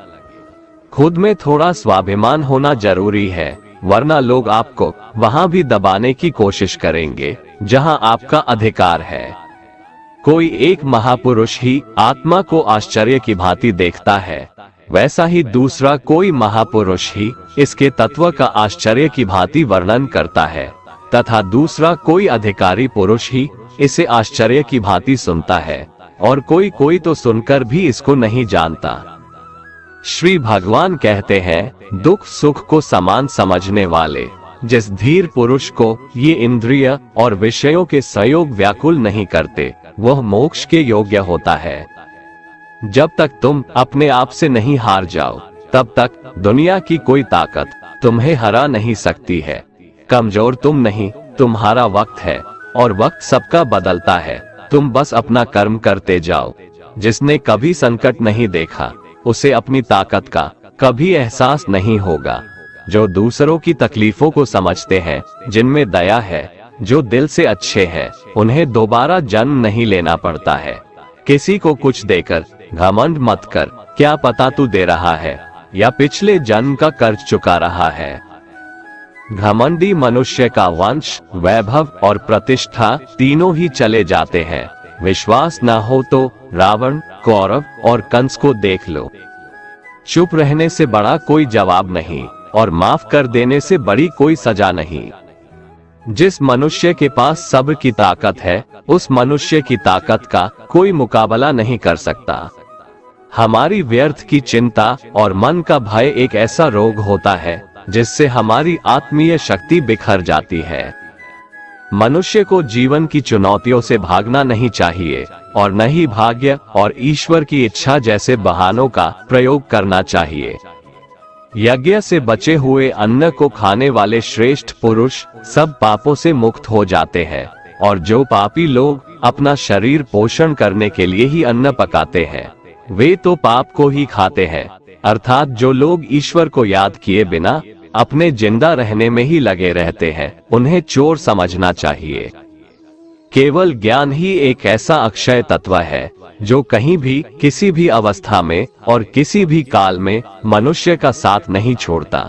A: खुद में थोड़ा स्वाभिमान होना जरूरी है, वरना लोग आपको वहां भी दबाने की कोशिश करेंगे जहां आपका अधिकार है। कोई एक महापुरुष ही आत्मा को आश्चर्य की भांति देखता है, वैसा ही दूसरा कोई महापुरुष ही इसके तत्व का आश्चर्य की भांति वर्णन करता है, तथा दूसरा कोई अधिकारी पुरुष ही इसे आश्चर्य की भांति सुनता है, और कोई कोई तो सुनकर भी इसको नहीं जानता। श्री भगवान कहते हैं, दुख सुख को समान समझने वाले जिस धीर पुरुष को ये इंद्रिय और विषयों के संयोग व्याकुल नहीं करते, वह मोक्ष के योग्य होता है। जब तक तुम अपने आप से नहीं हार जाओ, तब तक दुनिया की कोई ताकत तुम्हें हरा नहीं सकती है। कमजोर तुम नहीं, तुम्हारा वक्त है, और वक्त सबका बदलता है। तुम बस अपना कर्म करते जाओ। जिसने कभी संकट नहीं देखा, उसे अपनी ताकत का कभी एहसास नहीं होगा। जो दूसरों की तकलीफों को समझते हैं, जिनमें दया है, जो दिल से अच्छे हैं, उन्हें दोबारा जन्म नहीं लेना पड़ता है। किसी को कुछ देकर घमंड मत कर, क्या पता तू दे रहा है या पिछले जन्म का कर्ज चुका रहा है। घमंडी मनुष्य का वंश, वैभव और प्रतिष्ठा तीनों ही चले जाते हैं। विश्वास न हो तो रावण, कौरव और कंस को देख लो। चुप रहने से बड़ा कोई जवाब नहीं, और माफ कर देने से बड़ी कोई सजा नहीं। जिस मनुष्य के पास सब्र की ताकत है, उस मनुष्य की ताकत का कोई मुकाबला नहीं कर सकता। हमारी व्यर्थ की चिंता और मन का भय एक ऐसा रोग होता है जिससे हमारी आत्मीय शक्ति बिखर जाती है। मनुष्य को जीवन की चुनौतियों से भागना नहीं चाहिए, और न ही भाग्य और ईश्वर की इच्छा जैसे बहानों का प्रयोग करना चाहिए। यज्ञ से बचे हुए अन्न को खाने वाले श्रेष्ठ पुरुष सब पापों से मुक्त हो जाते हैं, और जो पापी लोग अपना शरीर पोषण करने के लिए ही अन्न पकाते हैं, वे तो पाप को ही खाते हैं। अर्थात जो लोग ईश्वर को याद किए बिना अपने जिंदा रहने में ही लगे रहते हैं, उन्हें चोर समझना चाहिए। केवल ज्ञान ही एक ऐसा अक्षय तत्व है जो कहीं भी, किसी भी अवस्था में और किसी भी काल में मनुष्य का साथ नहीं छोड़ता।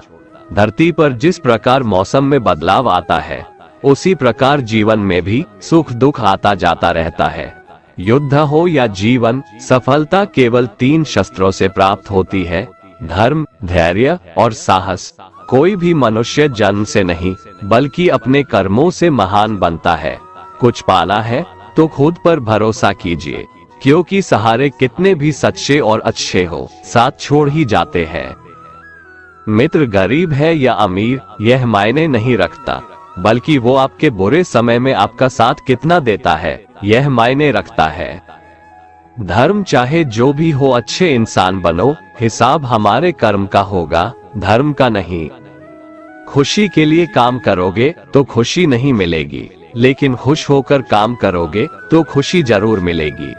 A: धरती पर जिस प्रकार मौसम में बदलाव आता है, उसी प्रकार जीवन में भी सुख दुख आता जाता रहता है। युद्ध हो या जीवन, सफलता केवल 3 शस्त्रों से प्राप्त होती है: धर्म, धैर्य और साहस। कोई भी मनुष्य जन्म से नहीं, बल्कि अपने कर्मों से महान बनता है। कुछ पाना है तो खुद पर भरोसा कीजिए, क्योंकि सहारे कितने भी सच्चे और अच्छे हो, साथ छोड़ ही जाते हैं। मित्र गरीब है या अमीर, यह मायने नहीं रखता, बल्कि वो आपके बुरे समय में आपका साथ कितना देता है, यह मायने रखता है। धर्म चाहे जो भी हो, अच्छे इंसान बनो, हिसाब हमारे कर्म का होगा, धर्म का नहीं। खुशी के लिए काम करोगे तो खुशी नहीं मिलेगी, लेकिन खुश होकर काम करोगे तो खुशी जरूर मिलेगी।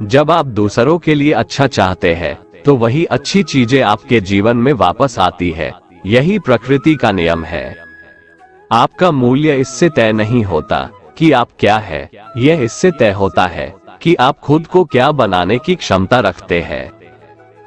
A: जब आप दूसरों के लिए अच्छा चाहते हैं, तो वही अच्छी चीजें आपके जीवन में वापस आती है। यही प्रकृति का नियम है। आपका मूल्य इससे तय नहीं होता कि आप क्या है, यह इससे तय होता है कि आप खुद को क्या बनाने की क्षमता रखते हैं।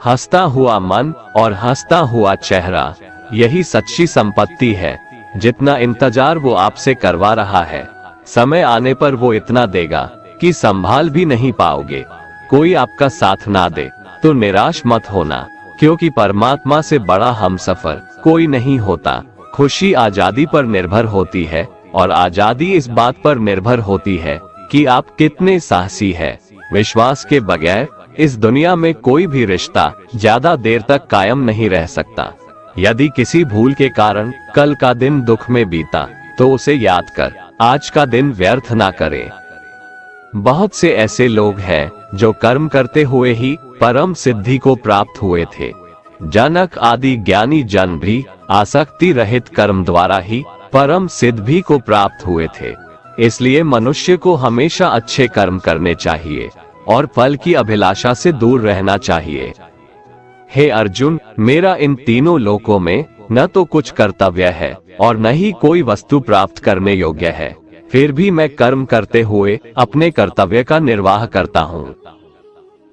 A: हंसता हुआ मन और हंसता हुआ चेहरा, यही सच्ची संपत्ति है। जितना इंतजार वो आपसे करवा रहा है, समय आने पर वो इतना देगा कि संभाल भी नहीं पाओगे। कोई आपका साथ ना दे तो निराश मत होना, क्योंकि परमात्मा से बड़ा हमसफर कोई नहीं होता। खुशी आजादी पर निर्भर होती है, और आजादी इस बात पर निर्भर होती है कि आप कितने साहसी हैं। विश्वास के बगैर इस दुनिया में कोई भी रिश्ता ज्यादा देर तक कायम नहीं रह सकता। यदि किसी भूल के कारण कल का दिन दुख में बीता, तो उसे याद कर आज का दिन व्यर्थ ना करे। बहुत से ऐसे लोग हैं जो कर्म करते हुए ही परम सिद्धि को प्राप्त हुए थे। जनक आदि ज्ञानी जन भी आसक्ति रहित कर्म द्वारा ही परम सिद्धि को प्राप्त हुए थे। इसलिए मनुष्य को हमेशा अच्छे कर्म करने चाहिए और फल की अभिलाषा से दूर रहना चाहिए। हे अर्जुन, मेरा इन तीनों लोकों में न तो कुछ कर्तव्य है और न ही कोई वस्तु प्राप्त करने योग्य है, फिर भी मैं कर्म करते हुए अपने कर्तव्य का निर्वाह करता हूँ।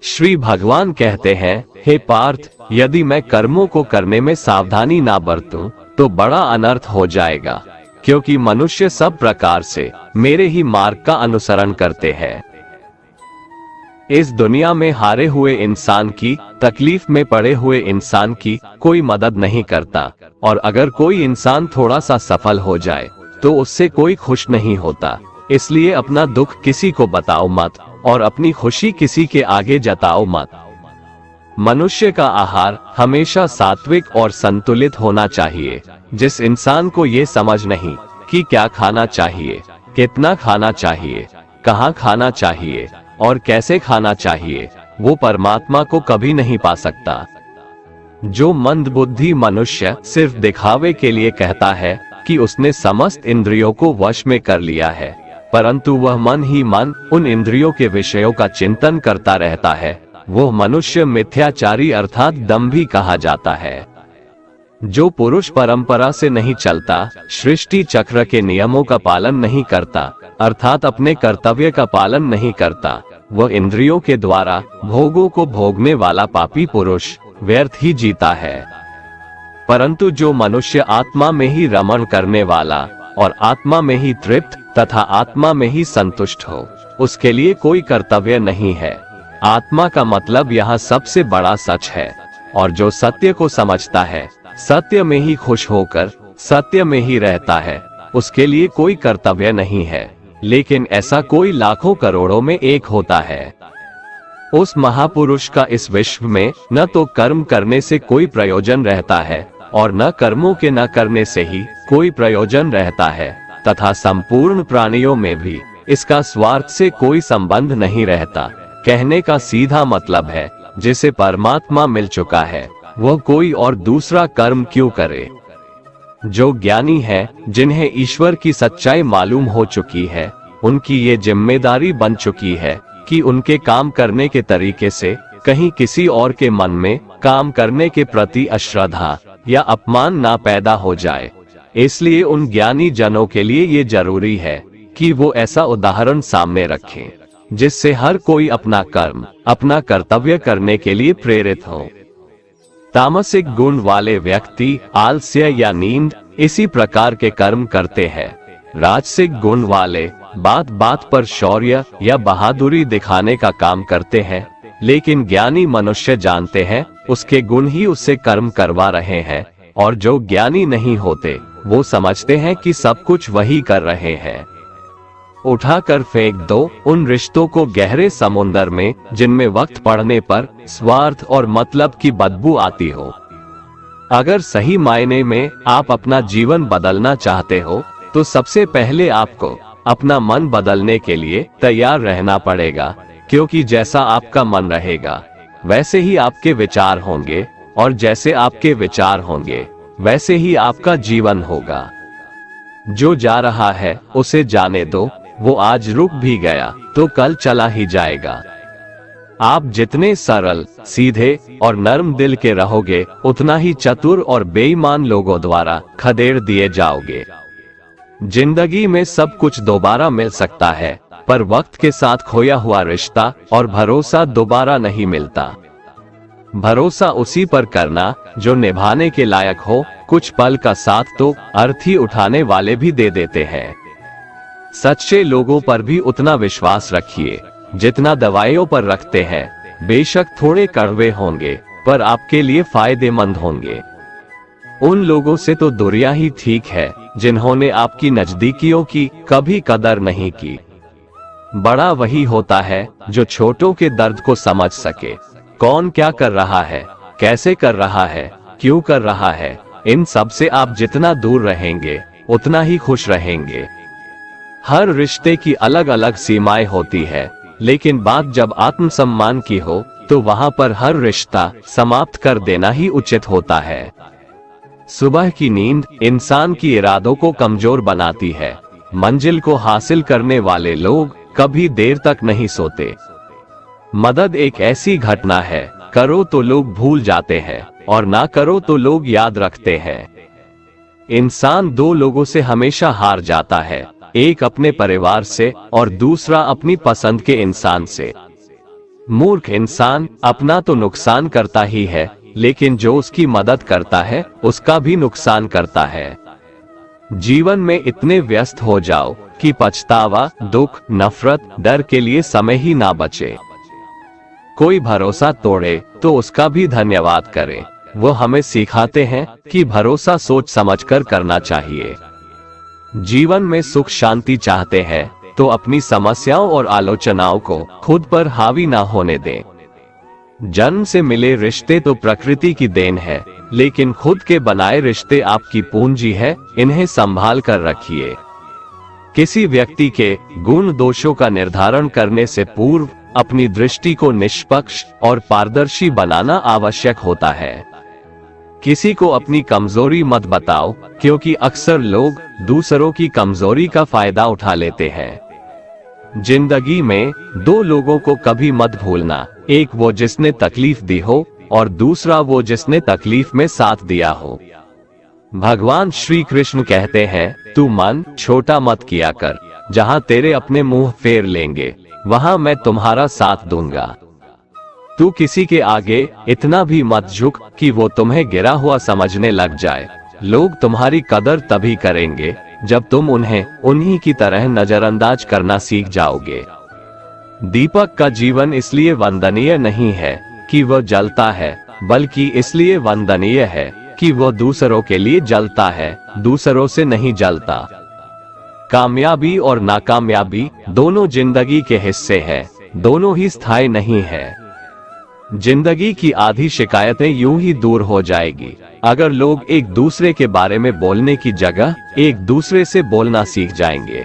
A: श्री भगवान कहते हैं, हे पार्थ, यदि मैं कर्मों को करने में सावधानी ना बरतूं, तो बड़ा अनर्थ हो जाएगा, क्योंकि मनुष्य सब प्रकार से मेरे ही मार्ग का अनुसरण करते हैं। इस दुनिया में हारे हुए इंसान की, तकलीफ में पड़े हुए इंसान की कोई मदद नहीं करता, और अगर कोई इंसान थोड़ा सा सफल हो जाए तो उससे कोई खुश नहीं होता। इसलिए अपना दुख किसी को बताओ मत और अपनी खुशी किसी के आगे जताओ मत। मनुष्य का आहार हमेशा सात्विक और संतुलित होना चाहिए। जिस इंसान को ये समझ नहीं कि क्या खाना चाहिए, कितना खाना चाहिए, कहाँ खाना चाहिए और कैसे खाना चाहिए, वो परमात्मा को कभी नहीं पा सकता। जो मंदबुद्धि मनुष्य सिर्फ दिखावे के लिए कहता है कि उसने समस्त इंद्रियों को वश में कर लिया है, परंतु वह मन ही मन उन इंद्रियों के विषयों का चिंतन करता रहता है, वो मनुष्य मिथ्याचारी अर्थात दंभी कहा जाता है। जो पुरुष परंपरा से नहीं चलता, सृष्टि चक्र के नियमों का पालन नहीं करता, अर्थात अपने कर्तव्य का पालन नहीं करता, वह इंद्रियों के द्वारा भोगों को भोगने वाला पापी पुरुष व्यर्थ ही जीता है। परंतु जो मनुष्य आत्मा में ही रमण करने वाला और आत्मा में ही तृप्त तथा आत्मा में ही संतुष्ट हो, उसके लिए कोई कर्तव्य नहीं है। आत्मा का मतलब यहाँ सबसे बड़ा सच है, और जो सत्य को समझता है, सत्य में ही खुश होकर सत्य में ही रहता है, उसके लिए कोई कर्तव्य नहीं है। लेकिन ऐसा कोई लाखों करोड़ों में एक होता है। उस महापुरुष का इस विश्व में न तो कर्म करने से कोई प्रयोजन रहता है और न कर्मों के न करने से ही कोई प्रयोजन रहता है, तथा संपूर्ण प्राणियों में भी इसका स्वार्थ से कोई संबंध नहीं रहता। कहने का सीधा मतलब है, जिसे परमात्मा मिल चुका है वह कोई और दूसरा कर्म क्यों करे। जो ज्ञानी है, जिन्हें ईश्वर की सच्चाई मालूम हो चुकी है, उनकी ये जिम्मेदारी बन चुकी है कि उनके काम करने के तरीके से कहीं किसी और के मन में काम करने के प्रति अश्रद्धा या अपमान ना पैदा हो जाए। इसलिए उन ज्ञानी जनों के लिए ये जरूरी है कि वो ऐसा उदाहरण सामने रखें जिससे हर कोई अपना कर्म, अपना कर्तव्य करने के लिए प्रेरित हो। तामसिक गुण वाले व्यक्ति आलस्य या नींद इसी प्रकार के कर्म करते हैं। राजसिक गुण वाले बात बात पर शौर्य या बहादुरी दिखाने का काम करते हैं, लेकिन ज्ञानी मनुष्य जानते हैं उसके गुण ही उससे कर्म करवा रहे हैं, और जो ज्ञानी नहीं होते वो समझते हैं कि सब कुछ वही कर रहे हैं। उठाकर फेंक दो उन रिश्तों को गहरे समुंदर में जिनमें वक्त पड़ने पर स्वार्थ और मतलब की बदबू आती हो। अगर सही मायने में आप अपना जीवन बदलना चाहते हो तो सबसे पहले आपको अपना मन बदलने के लिए तैयार रहना पड़ेगा, क्योंकि जैसा आपका मन रहेगा वैसे ही आपके विचार होंगे, और जैसे आपके विचार होंगे वैसे ही आपका जीवन होगा। जो जा रहा है उसे जाने दो, वो आज रुक भी गया तो कल चला ही जाएगा। आप जितने सरल, सीधे और नर्म दिल के रहोगे उतना ही चतुर और बेईमान लोगों द्वारा खदेड़ दिए जाओगे। जिंदगी में सब कुछ दोबारा मिल सकता है, पर वक्त के साथ खोया हुआ रिश्ता और भरोसा दोबारा नहीं मिलता। भरोसा उसी पर करना जो निभाने के लायक हो। कुछ पल का साथ तो अर्थी उठाने वाले भी दे देते हैं। सच्चे लोगों पर भी उतना विश्वास रखिए जितना दवाइयों पर रखते हैं। बेशक थोड़े कड़वे होंगे पर आपके लिए फायदेमंद होंगे। उन लोगों से तो दूरियां ही ठीक है जिन्होंने आपकी नजदीकियों की कभी कदर नहीं की। बड़ा वही होता है जो छोटों के दर्द को समझ सके। कौन क्या कर रहा है, कैसे कर रहा है, क्यों कर रहा है, इन सब से आप जितना दूर रहेंगे उतना ही खुश रहेंगे। हर रिश्ते की अलग अलग सीमाएं होती है, लेकिन बात जब आत्मसम्मान की हो तो वहां पर हर रिश्ता समाप्त कर देना ही उचित होता है। सुबह की नींद इंसान की इरादों को कमजोर बनाती है। मंजिल को हासिल करने वाले लोग कभी देर तक नहीं सोते। मदद एक ऐसी घटना है, करो तो लोग भूल जाते हैं और ना करो तो लोग याद रखते हैं। इंसान दो लोगों से हमेशा हार जाता है, एक अपने परिवार से और दूसरा अपनी पसंद के इंसान से। मूर्ख इंसान अपना तो नुकसान करता ही है, लेकिन जो उसकी मदद करता है उसका भी नुकसान करता है। जीवन में इतने व्यस्त हो जाओ कि पछतावा, दुख, नफरत, डर के लिए समय ही ना बचे। कोई भरोसा तोड़े तो उसका भी धन्यवाद करें। वो हमें सिखाते हैं कि भरोसा सोच समझकर करना चाहिए। जीवन में सुख शांति चाहते हैं तो अपनी समस्याओं और आलोचनाओं को खुद पर हावी ना होने दें। जन्म से मिले रिश्ते तो प्रकृति की देन है, लेकिन खुद के बनाए रिश्ते आपकी पूंजी है, इन्हें संभाल कर रखिए। किसी व्यक्ति के गुण दोषों का निर्धारण करने से पूर्व अपनी दृष्टि को निष्पक्ष और पारदर्शी बनाना आवश्यक होता है। किसी को अपनी कमजोरी मत बताओ, क्योंकि अक्सर लोग दूसरों की कमजोरी का फायदा उठा लेते हैं। जिंदगी में दो लोगों को कभी मत भूलना, एक वो जिसने तकलीफ दी हो और दूसरा वो जिसने तकलीफ में साथ दिया हो। भगवान श्री कृष्ण कहते हैं, तू मन छोटा मत किया कर, जहाँ तेरे अपने मुंह फेर लेंगे वहाँ मैं तुम्हारा साथ दूंगा। तू किसी के आगे इतना भी मत झुक कि वो तुम्हें गिरा हुआ समझने लग जाए। लोग तुम्हारी कदर तभी करेंगे जब तुम उन्हें उन्हीं की तरह नजरअंदाज करना सीख जाओगे। दीपक का जीवन इसलिए वंदनीय नहीं है कि वह जलता है, बल्कि इसलिए वंदनीय है कि वह दूसरों के लिए जलता है, दूसरों से नहीं जलता। कामयाबी और नाकामयाबी दोनों जिंदगी के हिस्से हैं, दोनों ही स्थायी नहीं है। जिंदगी की आधी शिकायतें यूं ही दूर हो जाएगी अगर लोग एक दूसरे के बारे में बोलने की जगह एक दूसरे से बोलना सीख जाएंगे।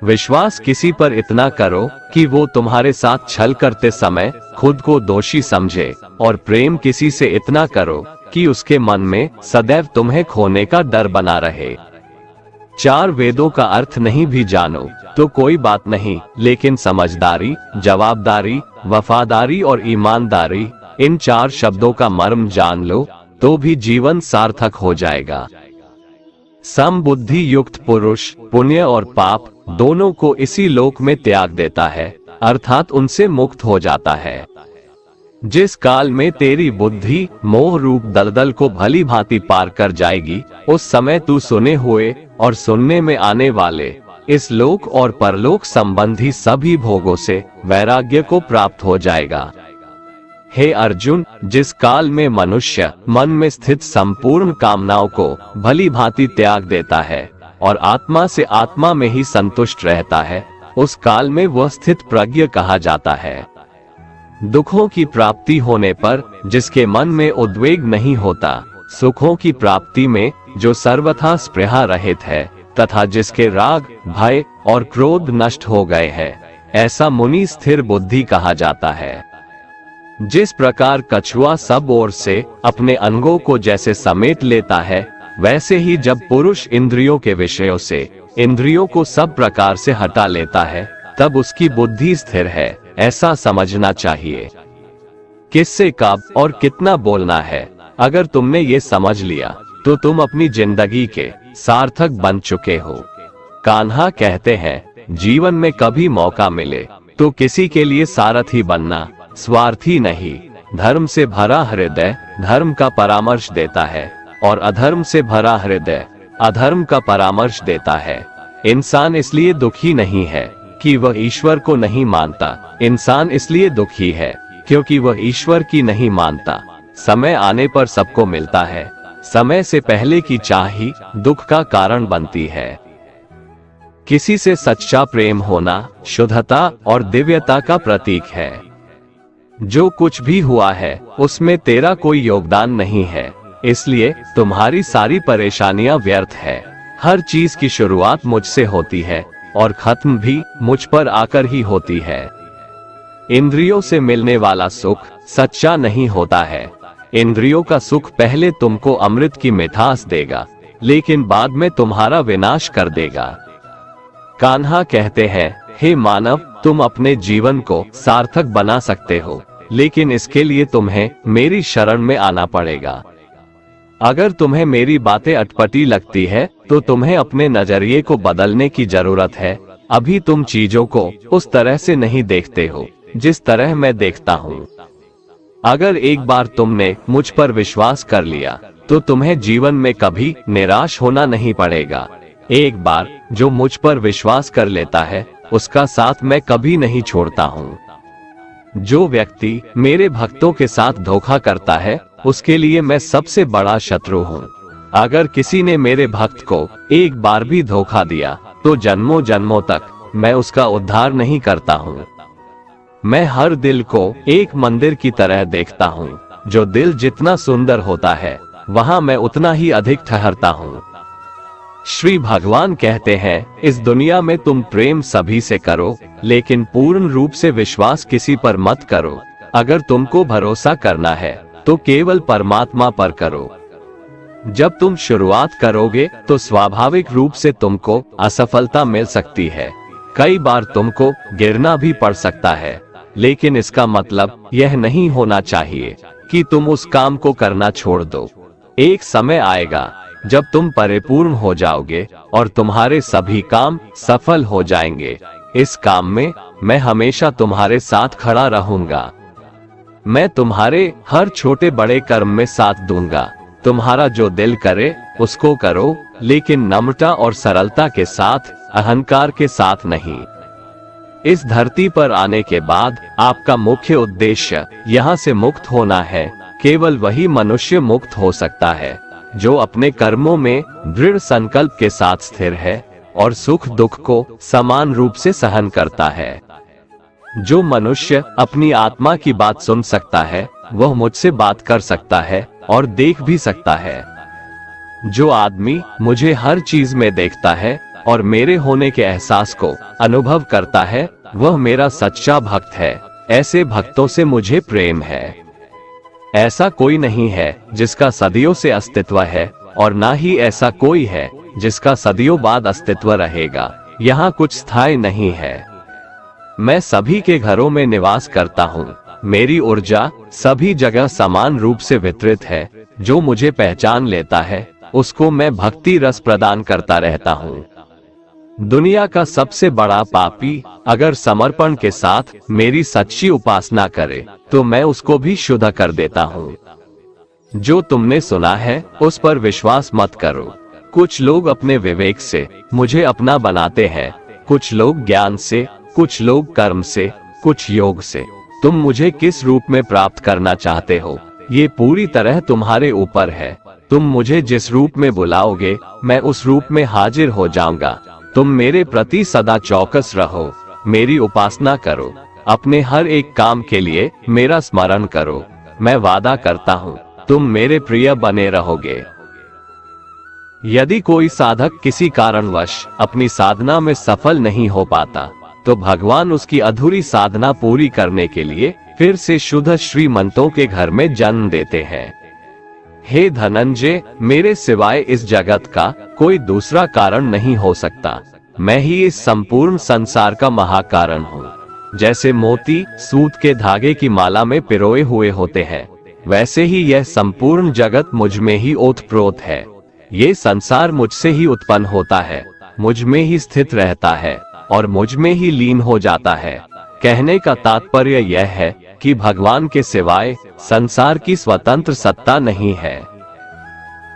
A: विश्वास किसी पर इतना करो कि वो तुम्हारे साथ छल करते समय खुद को दोषी समझे, और प्रेम किसी से इतना करो कि उसके मन में सदैव तुम्हें खोने का डर बना रहे। चार वेदों का अर्थ नहीं भी जानो तो कोई बात नहीं, लेकिन समझदारी, जवाबदारी, वफादारी और ईमानदारी, इन चार शब्दों का मर्म जान लो तो भी जीवन सार्थक हो जाएगा। समबुद्धि युक्त पुरुष पुण्य और पाप दोनों को इसी लोक में त्याग देता है, अर्थात उनसे मुक्त हो जाता है। जिस काल में तेरी बुद्धि मोह रूप दलदल को भली भांति पार कर जाएगी, उस समय तू सुने हुए और सुनने में आने वाले इस लोक और परलोक संबंधी सभी भोगों से वैराग्य को प्राप्त हो जाएगा। हे अर्जुन, जिस काल में मनुष्य मन में स्थित संपूर्ण कामनाओं को भली भांति त्याग देता है और आत्मा से आत्मा में ही संतुष्ट रहता है, उस काल में वह स्थित प्रज्ञ कहा जाता है। दुखों की प्राप्ति होने पर जिसके मन में उद्वेग नहीं होता, सुखों की प्राप्ति में जो सर्वथा स्पृहा रहित है तथा जिसके राग, भय और क्रोध नष्ट हो गए हैं, ऐसा मुनि स्थिर बुद्धि कहा जाता है। जिस प्रकार कछुआ सब ओर से अपने अंगों को जैसे समेट लेता है, वैसे ही जब पुरुष इंद्रियों के विषयों से इंद्रियों को सब प्रकार से हटा लेता है, तब उसकी बुद्धि स्थिर है, ऐसा समझना चाहिए। किससे कब और कितना बोलना है, अगर तुमने ये समझ लिया तो तुम अपनी जिंदगी के सार्थक बन चुके हो। कान्हा कहते हैं, जीवन में कभी मौका मिले तो किसी के लिए सारथी बनना, स्वार्थी नहीं। धर्म से भरा हृदय धर्म का परामर्श देता है और अधर्म से भरा हृदय अधर्म का परामर्श देता है। इंसान इसलिए दुखी नहीं है कि वह ईश्वर को नहीं मानता, इंसान इसलिए दुखी है क्योंकि वह ईश्वर की नहीं मानता। समय आने पर सबको मिलता है, समय से पहले की चाह ही दुख का कारण बनती है। किसी से सच्चा प्रेम होना शुद्धता और दिव्यता का प्रतीक है। जो कुछ भी हुआ है उसमें तेरा कोई योगदान नहीं है, इसलिए तुम्हारी सारी परेशानियां व्यर्थ है। हर चीज की शुरुआत मुझसे होती है और खत्म भी मुझ पर आकर ही होती है। इंद्रियों से मिलने वाला सुख सच्चा नहीं होता है। इंद्रियों का सुख पहले तुमको अमृत की मिठास देगा, लेकिन बाद में तुम्हारा विनाश कर देगा। कान्हा कहते हैं, हे मानव, तुम अपने जीवन को सार्थक बना सकते हो, लेकिन इसके लिए तुम्हें मेरी शरण में आना पड़ेगा। अगर तुम्हें मेरी बातें अटपटी लगती है तो तुम्हें अपने नजरिए को बदलने की जरूरत है। अभी तुम चीजों को उस तरह से नहीं देखते हो जिस तरह मैं देखता हूँ। अगर एक बार तुमने मुझ पर विश्वास कर लिया तो तुम्हें जीवन में कभी निराश होना नहीं पड़ेगा। एक बार जो मुझ पर विश्वास कर लेता है उसका साथ मैं कभी नहीं छोड़ता हूँ। जो व्यक्ति मेरे भक्तों के साथ धोखा करता है उसके लिए मैं सबसे बड़ा शत्रु हूँ। अगर किसी ने मेरे भक्त को एक बार भी धोखा दिया तो जन्मों जन्मों तक मैं उसका उद्धार नहीं करता हूँ। मैं हर दिल को एक मंदिर की तरह देखता हूँ। जो दिल जितना सुंदर होता है वहाँ मैं उतना ही अधिक ठहरता हूँ। श्री भगवान कहते हैं, इस दुनिया में तुम प्रेम सभी से करो, लेकिन पूर्ण रूप से विश्वास किसी पर मत करो। अगर तुमको भरोसा करना है तो केवल परमात्मा पर करो। जब तुम शुरुआत करोगे तो स्वाभाविक रूप से तुमको असफलता मिल सकती है। कई बार तुमको गिरना भी पड़ सकता है, लेकिन इसका मतलब यह नहीं होना चाहिए कि तुम उस काम को करना छोड़ दो। एक समय आएगा जब तुम परिपूर्ण हो जाओगे और तुम्हारे सभी काम सफल हो जाएंगे। इस काम में मैं हमेशा तुम्हारे साथ खड़ा रहूंगा। मैं तुम्हारे हर छोटे बड़े कर्म में साथ दूंगा। तुम्हारा जो दिल करे उसको करो, लेकिन नम्रता और सरलता के साथ, अहंकार के साथ नहीं। इस धरती पर आने के बाद आपका मुख्य उद्देश्य यहाँ से मुक्त होना है। केवल वही मनुष्य मुक्त हो सकता है जो अपने कर्मों में दृढ़ संकल्प के साथ स्थिर है और सुख दुख को समान रूप से सहन करता है। जो मनुष्य अपनी आत्मा की बात सुन सकता है वह मुझसे बात कर सकता है और देख भी सकता है। जो आदमी मुझे हर चीज में देखता है और मेरे होने के एहसास को अनुभव करता है वह मेरा सच्चा भक्त है। ऐसे भक्तों से मुझे प्रेम है। ऐसा कोई नहीं है जिसका सदियों से अस्तित्व है और ना ही ऐसा कोई है जिसका सदियों बाद अस्तित्व रहेगा। यहाँ कुछ स्थायी नहीं है। मैं सभी के घरों में निवास करता हूँ। मेरी ऊर्जा सभी जगह समान रूप से वितरित है। जो मुझे पहचान लेता है उसको मैं भक्ति रस प्रदान करता रहता हूँ। दुनिया का सबसे बड़ा पापी अगर समर्पण के साथ मेरी सच्ची उपासना करे तो मैं उसको भी शुद्ध कर देता हूँ। जो तुमने सुना है उस पर विश्वास मत करो। कुछ लोग अपने विवेक से मुझे अपना बनाते हैं, कुछ लोग ज्ञान से, कुछ लोग कर्म से, कुछ योग से। तुम मुझे किस रूप में प्राप्त करना चाहते हो ये पूरी तरह तुम्हारे ऊपर है। तुम मुझे जिस रूप में बुलाओगे मैं उस रूप में हाजिर हो जाऊंगा। तुम मेरे प्रति सदा चौकस रहो, मेरी उपासना करो, अपने हर एक काम के लिए मेरा स्मरण करो। मैं वादा करता हूँ तुम मेरे प्रिय बने रहोगे। यदि कोई साधक किसी कारणवश अपनी साधना में सफल नहीं हो पाता तो भगवान उसकी अधूरी साधना पूरी करने के लिए फिर से शुद्ध श्रीमंतों के घर में जन्म देते हैं। हे धनंजय, मेरे सिवाय इस जगत का कोई दूसरा कारण नहीं हो सकता। मैं ही इस संपूर्ण संसार का महाकारण हूँ। जैसे मोती सूत के धागे की माला में पिरोए हुए होते हैं, वैसे ही यह संपूर्ण जगत मुझ में ही ओतप्रोत है। ये संसार मुझसे ही उत्पन्न होता है, मुझ में ही स्थित रहता है और मुझ में ही लीन हो जाता है। कहने का तात्पर्य यह है कि भगवान के सिवाय संसार की स्वतंत्र सत्ता नहीं है।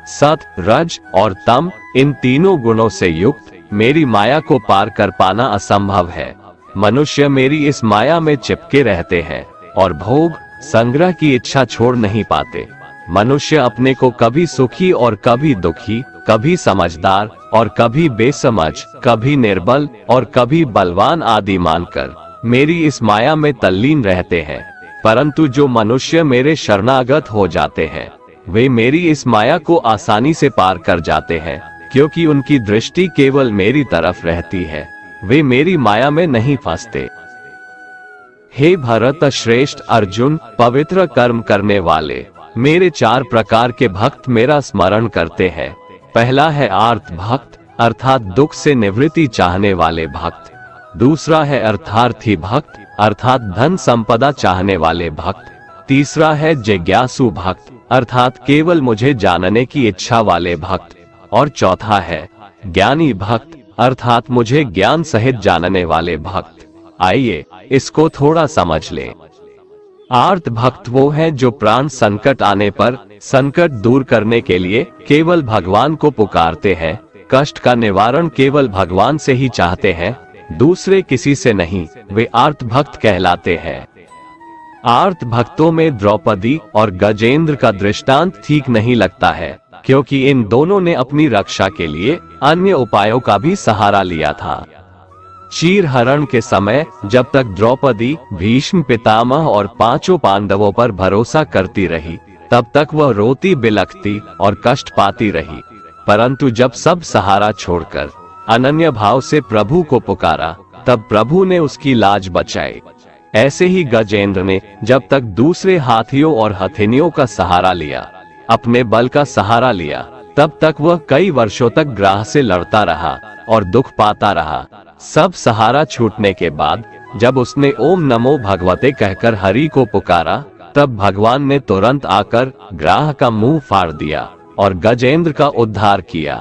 A: सत, रज और तम इन तीनों गुणों से युक्त मेरी माया को पार कर पाना असंभव है। मनुष्य मेरी इस माया में चिपके रहते हैं और भोग संग्रह की इच्छा छोड़ नहीं पाते। मनुष्य अपने को कभी सुखी और कभी दुखी, कभी समझदार और कभी बेसमझ, कभी निर्बल और कभी बलवान आदि मानकर मेरी इस माया में तल्लीन रहते हैं। परंतु जो मनुष्य मेरे शरणागत हो जाते हैं वे मेरी इस माया को आसानी से पार कर जाते हैं, क्योंकि उनकी दृष्टि केवल मेरी तरफ रहती है। वे मेरी माया में नहीं फंसते। हे भरत श्रेष्ठ अर्जुन, पवित्र कर्म करने वाले मेरे 4 प्रकार के भक्त मेरा स्मरण करते हैं। पहला है आर्त भक्त, अर्थात दुख से निवृत्ति चाहने वाले भक्त। दूसरा है अर्थार्थी भक्त, अर्थात धन संपदा चाहने वाले भक्त। तीसरा है जिज्ञासु भक्त, अर्थात केवल मुझे जानने की इच्छा वाले भक्त। और चौथा है ज्ञानी भक्त, अर्थात मुझे ज्ञान सहित जानने वाले भक्त। आइए इसको थोड़ा समझ लें। आर्त भक्त वो है जो प्राण संकट आने पर संकट दूर करने के लिए केवल भगवान को पुकारते हैं, कष्ट का निवारण केवल भगवान से ही चाहते हैं, दूसरे किसी से नहीं। वे आर्त भक्त कहलाते हैं। आर्त भक्तों में द्रौपदी और गजेंद्र का दृष्टांत ठीक नहीं लगता है, क्योंकि इन दोनों ने अपनी रक्षा के लिए अन्य उपायों का भी सहारा लिया था। चीर हरण के समय जब तक द्रौपदी भीष्म पितामह और 5 पांडवों पर भरोसा करती रही, तब तक वह रोती बिलखती और कष्ट पाती रही। परंतु जब सब सहारा छोड़कर अनन्य भाव से प्रभु को पुकारा, तब प्रभु ने उसकी लाज बचाई। ऐसे ही गजेंद्र ने जब तक दूसरे हाथियों और हथिनियों का सहारा लिया, अपने बल का सहारा लिया, तब तक वह कई वर्षों तक ग्राह से लड़ता रहा और दुख पाता रहा। सब सहारा छूटने के बाद जब उसने ओम नमो भगवते कहकर हरि को पुकारा, तब भगवान ने तुरंत आकर ग्राह का मुंह फाड़ दिया और गजेंद्र का उद्धार किया।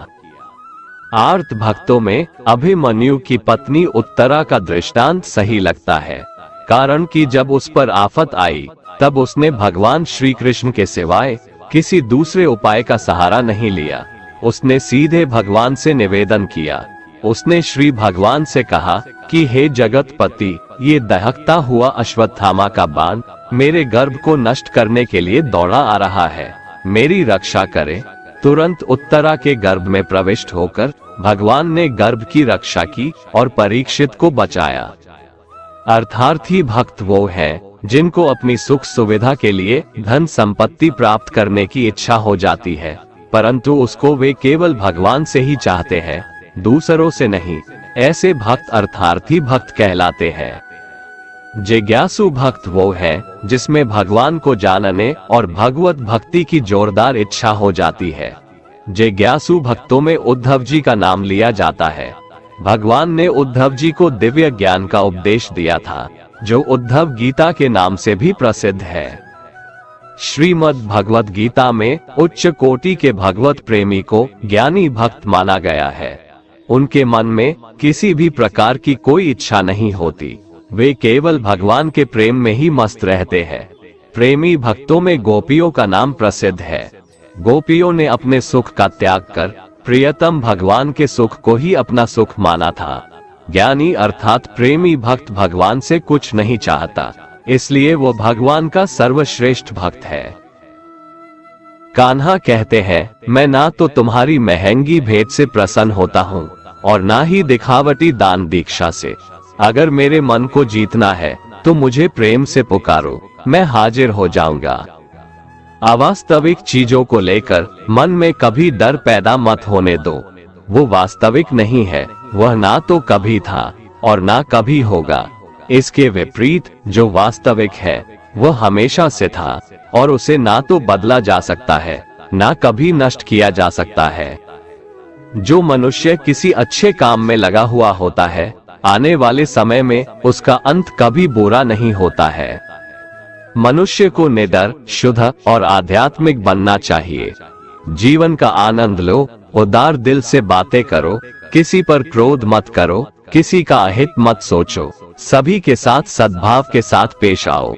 A: आर्त भक्तों में अभिमन्यु की पत्नी उत्तरा का दृष्टांत सही लगता है, कारण कि जब उस पर आफत आई तब उसने भगवान श्री कृष्ण के सिवाय किसी दूसरे उपाय का सहारा नहीं लिया। उसने सीधे भगवान से निवेदन किया। उसने श्री भगवान से कहा कि हे जगतपति, ये दहकता हुआ अश्वत्थामा का बाण मेरे गर्भ को नष्ट करने के लिए दौड़ा आ रहा है, मेरी रक्षा करे। तुरंत उत्तरा के गर्भ में प्रविष्ट होकर भगवान ने गर्भ की रक्षा की और परीक्षित को बचाया। अर्थार्थी भक्त वो है जिनको अपनी सुख सुविधा के लिए धन संपत्ति प्राप्त करने की इच्छा हो जाती है, परंतु उसको वे केवल भगवान से ही चाहते हैं, दूसरों से नहीं। ऐसे भक्त अर्थार्थी भक्त कहलाते हैं। जिज्ञासु भक्त वो है जिसमें भगवान को जानने और भगवत भक्ति की जोरदार इच्छा हो जाती है। जिज्ञासु भक्तों में उद्धव जी का नाम लिया जाता है। भगवान ने उद्धव जी को दिव्य ज्ञान का उपदेश दिया था, जो उद्धव गीता के नाम से भी प्रसिद्ध है। श्रीमद् भगवत गीता में उच्च कोटि के भगवत प्रेमी को ज्ञानी भक्त माना गया है। उनके मन में किसी भी प्रकार की कोई इच्छा नहीं होती, वे केवल भगवान के प्रेम में ही मस्त रहते हैं। प्रेमी भक्तों में गोपियों का नाम प्रसिद्ध है। गोपियों ने अपने सुख का त्याग कर प्रियतम भगवान के सुख को ही अपना सुख माना था। ज्ञानी अर्थात प्रेमी भक्त भगवान से कुछ नहीं चाहता, इसलिए वो भगवान का सर्वश्रेष्ठ भक्त है। कान्हा कहते हैं, मैं ना तो तुम्हारी महंगी भेंट से प्रसन्न होता हूँ और ना ही दिखावटी दान दीक्षा से। अगर मेरे मन को जीतना है तो मुझे प्रेम से पुकारो, मैं हाजिर हो जाऊंगा। अवास्तविक चीजों को लेकर मन में कभी डर पैदा मत होने दो। वो वास्तविक नहीं है, वह ना तो कभी था और ना कभी होगा। इसके विपरीत जो वास्तविक है वह हमेशा से था और उसे ना तो बदला जा सकता है, ना कभी नष्ट किया जा सकता है। जो मनुष्य किसी अच्छे काम में लगा हुआ होता है, आने वाले समय में उसका अंत कभी बुरा नहीं होता है। मनुष्य को निडर, शुद्ध और आध्यात्मिक बनना चाहिए। जीवन का आनंद लो, उदार दिल से बातें करो, किसी पर क्रोध मत करो, किसी का अहित मत सोचो, सभी के साथ सद्भाव के साथ पेश आओ।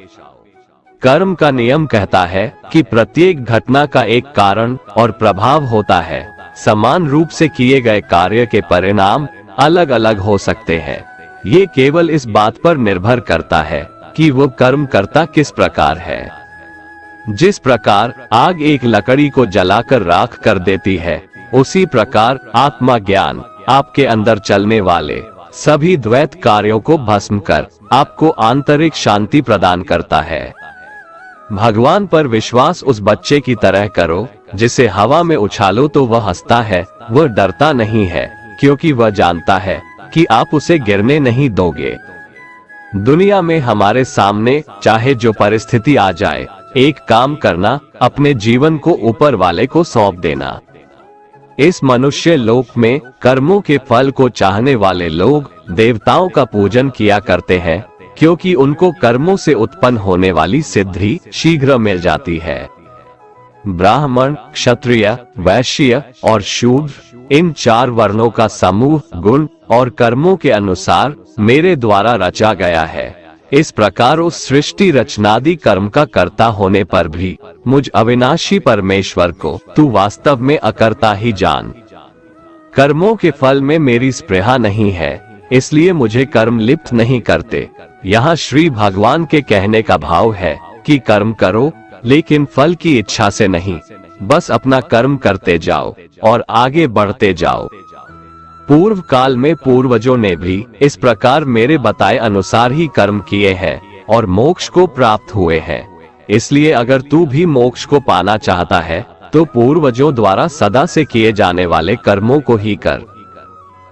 A: कर्म का नियम कहता है कि प्रत्येक घटना का एक कारण और प्रभाव होता है। समान रूप से किए गए कार्य के परिणाम अलग अलग हो सकते हैं। ये केवल इस बात पर निर्भर करता है कि वो कर्म करता किस प्रकार है। जिस प्रकार आग एक लकड़ी को जलाकर राख कर देती है, उसी प्रकार आत्मा ज्ञान आपके अंदर चलने वाले सभी द्वैत कार्यों को भस्म कर आपको आंतरिक शांति प्रदान करता है। भगवान पर विश्वास उस बच्चे की तरह करो जिसे हवा में उछालो तो वह हंसता है, वह डरता नहीं है, क्योंकि वह जानता है कि आप उसे गिरने नहीं दोगे। दुनिया में हमारे सामने चाहे जो परिस्थिति आ जाए, एक काम करना, अपने जीवन को ऊपर वाले को सौंप देना। इस मनुष्य लोक में कर्मों के फल को चाहने वाले लोग देवताओं का पूजन किया करते हैं, क्योंकि उनको कर्मों से उत्पन्न होने वाली सिद्धि शीघ्र मिल जाती है। ब्राह्मण, क्षत्रिय, वैश्य और शूद्र, इन 4 वर्णों का समूह गुण और कर्मों के अनुसार मेरे द्वारा रचा गया है। इस प्रकार उस सृष्टि रचनादि कर्म का कर्ता होने पर भी मुझ अविनाशी परमेश्वर को तू वास्तव में अकर्ता ही जान। कर्मों के फल में मेरी स्पृहा नहीं है, इसलिए मुझे कर्म लिप्त नहीं करते। यहाँ श्री भगवान के कहने का भाव है कि कर्म करो, लेकिन फल की इच्छा से नहीं, बस अपना कर्म करते जाओ और आगे बढ़ते जाओ। पूर्व काल में पूर्वजों ने भी इस प्रकार मेरे बताए अनुसार ही कर्म किए हैं और मोक्ष को प्राप्त हुए हैं। इसलिए अगर तू भी मोक्ष को पाना चाहता है तो पूर्वजों द्वारा सदा से किए जाने वाले कर्मों को ही कर।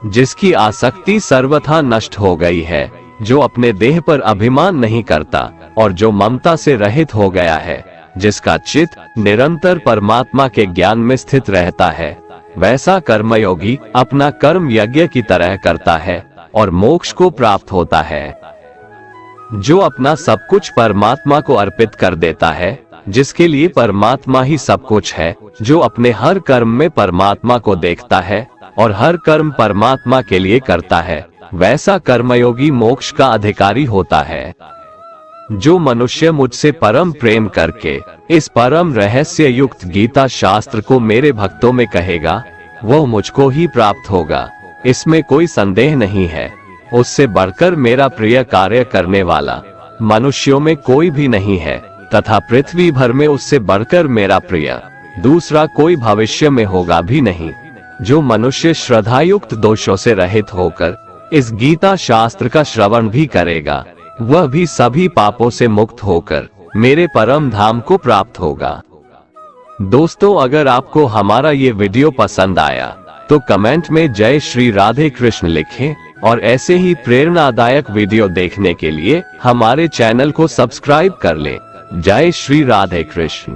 A: जिसकी आसक्ति सर्वथा नष्ट हो गई है, जो अपने देह पर अभिमान नहीं करता और जो ममता से रहित हो गया है, जिसका चित्त निरंतर परमात्मा के ज्ञान में स्थित रहता है, वैसा कर्मयोगी अपना कर्म यज्ञ की तरह करता है और मोक्ष को प्राप्त होता है। जो अपना सब कुछ परमात्मा को अर्पित कर देता है, जिसके लिए परमात्मा ही सब कुछ है, जो अपने हर कर्म में परमात्मा को देखता है और हर कर्म परमात्मा के लिए करता है, वैसा कर्मयोगी मोक्ष का अधिकारी होता है। जो मनुष्य मुझसे परम प्रेम करके इस परम रहस्य युक्त गीता शास्त्र को मेरे भक्तों में कहेगा, वह मुझको ही प्राप्त होगा, इसमें कोई संदेह नहीं है। उससे बढ़कर मेरा प्रिय कार्य करने वाला मनुष्यों में कोई भी नहीं है, तथा पृथ्वी भर में उससे बढ़कर मेरा प्रिय दूसरा कोई भविष्य में होगा भी नहीं। जो मनुष्य श्रद्धायुक्त दोषों से रहित होकर इस गीता शास्त्र का श्रवण भी करेगा, वह भी सभी पापों से मुक्त होकर मेरे परम धाम को प्राप्त होगा। दोस्तों, अगर आपको हमारा ये वीडियो पसंद आया तो कमेंट में जय श्री राधे कृष्ण लिखें और ऐसे ही प्रेरणादायक वीडियो देखने के लिए हमारे चैनल को सब्सक्राइब कर लें। जय श्री राधे कृष्ण।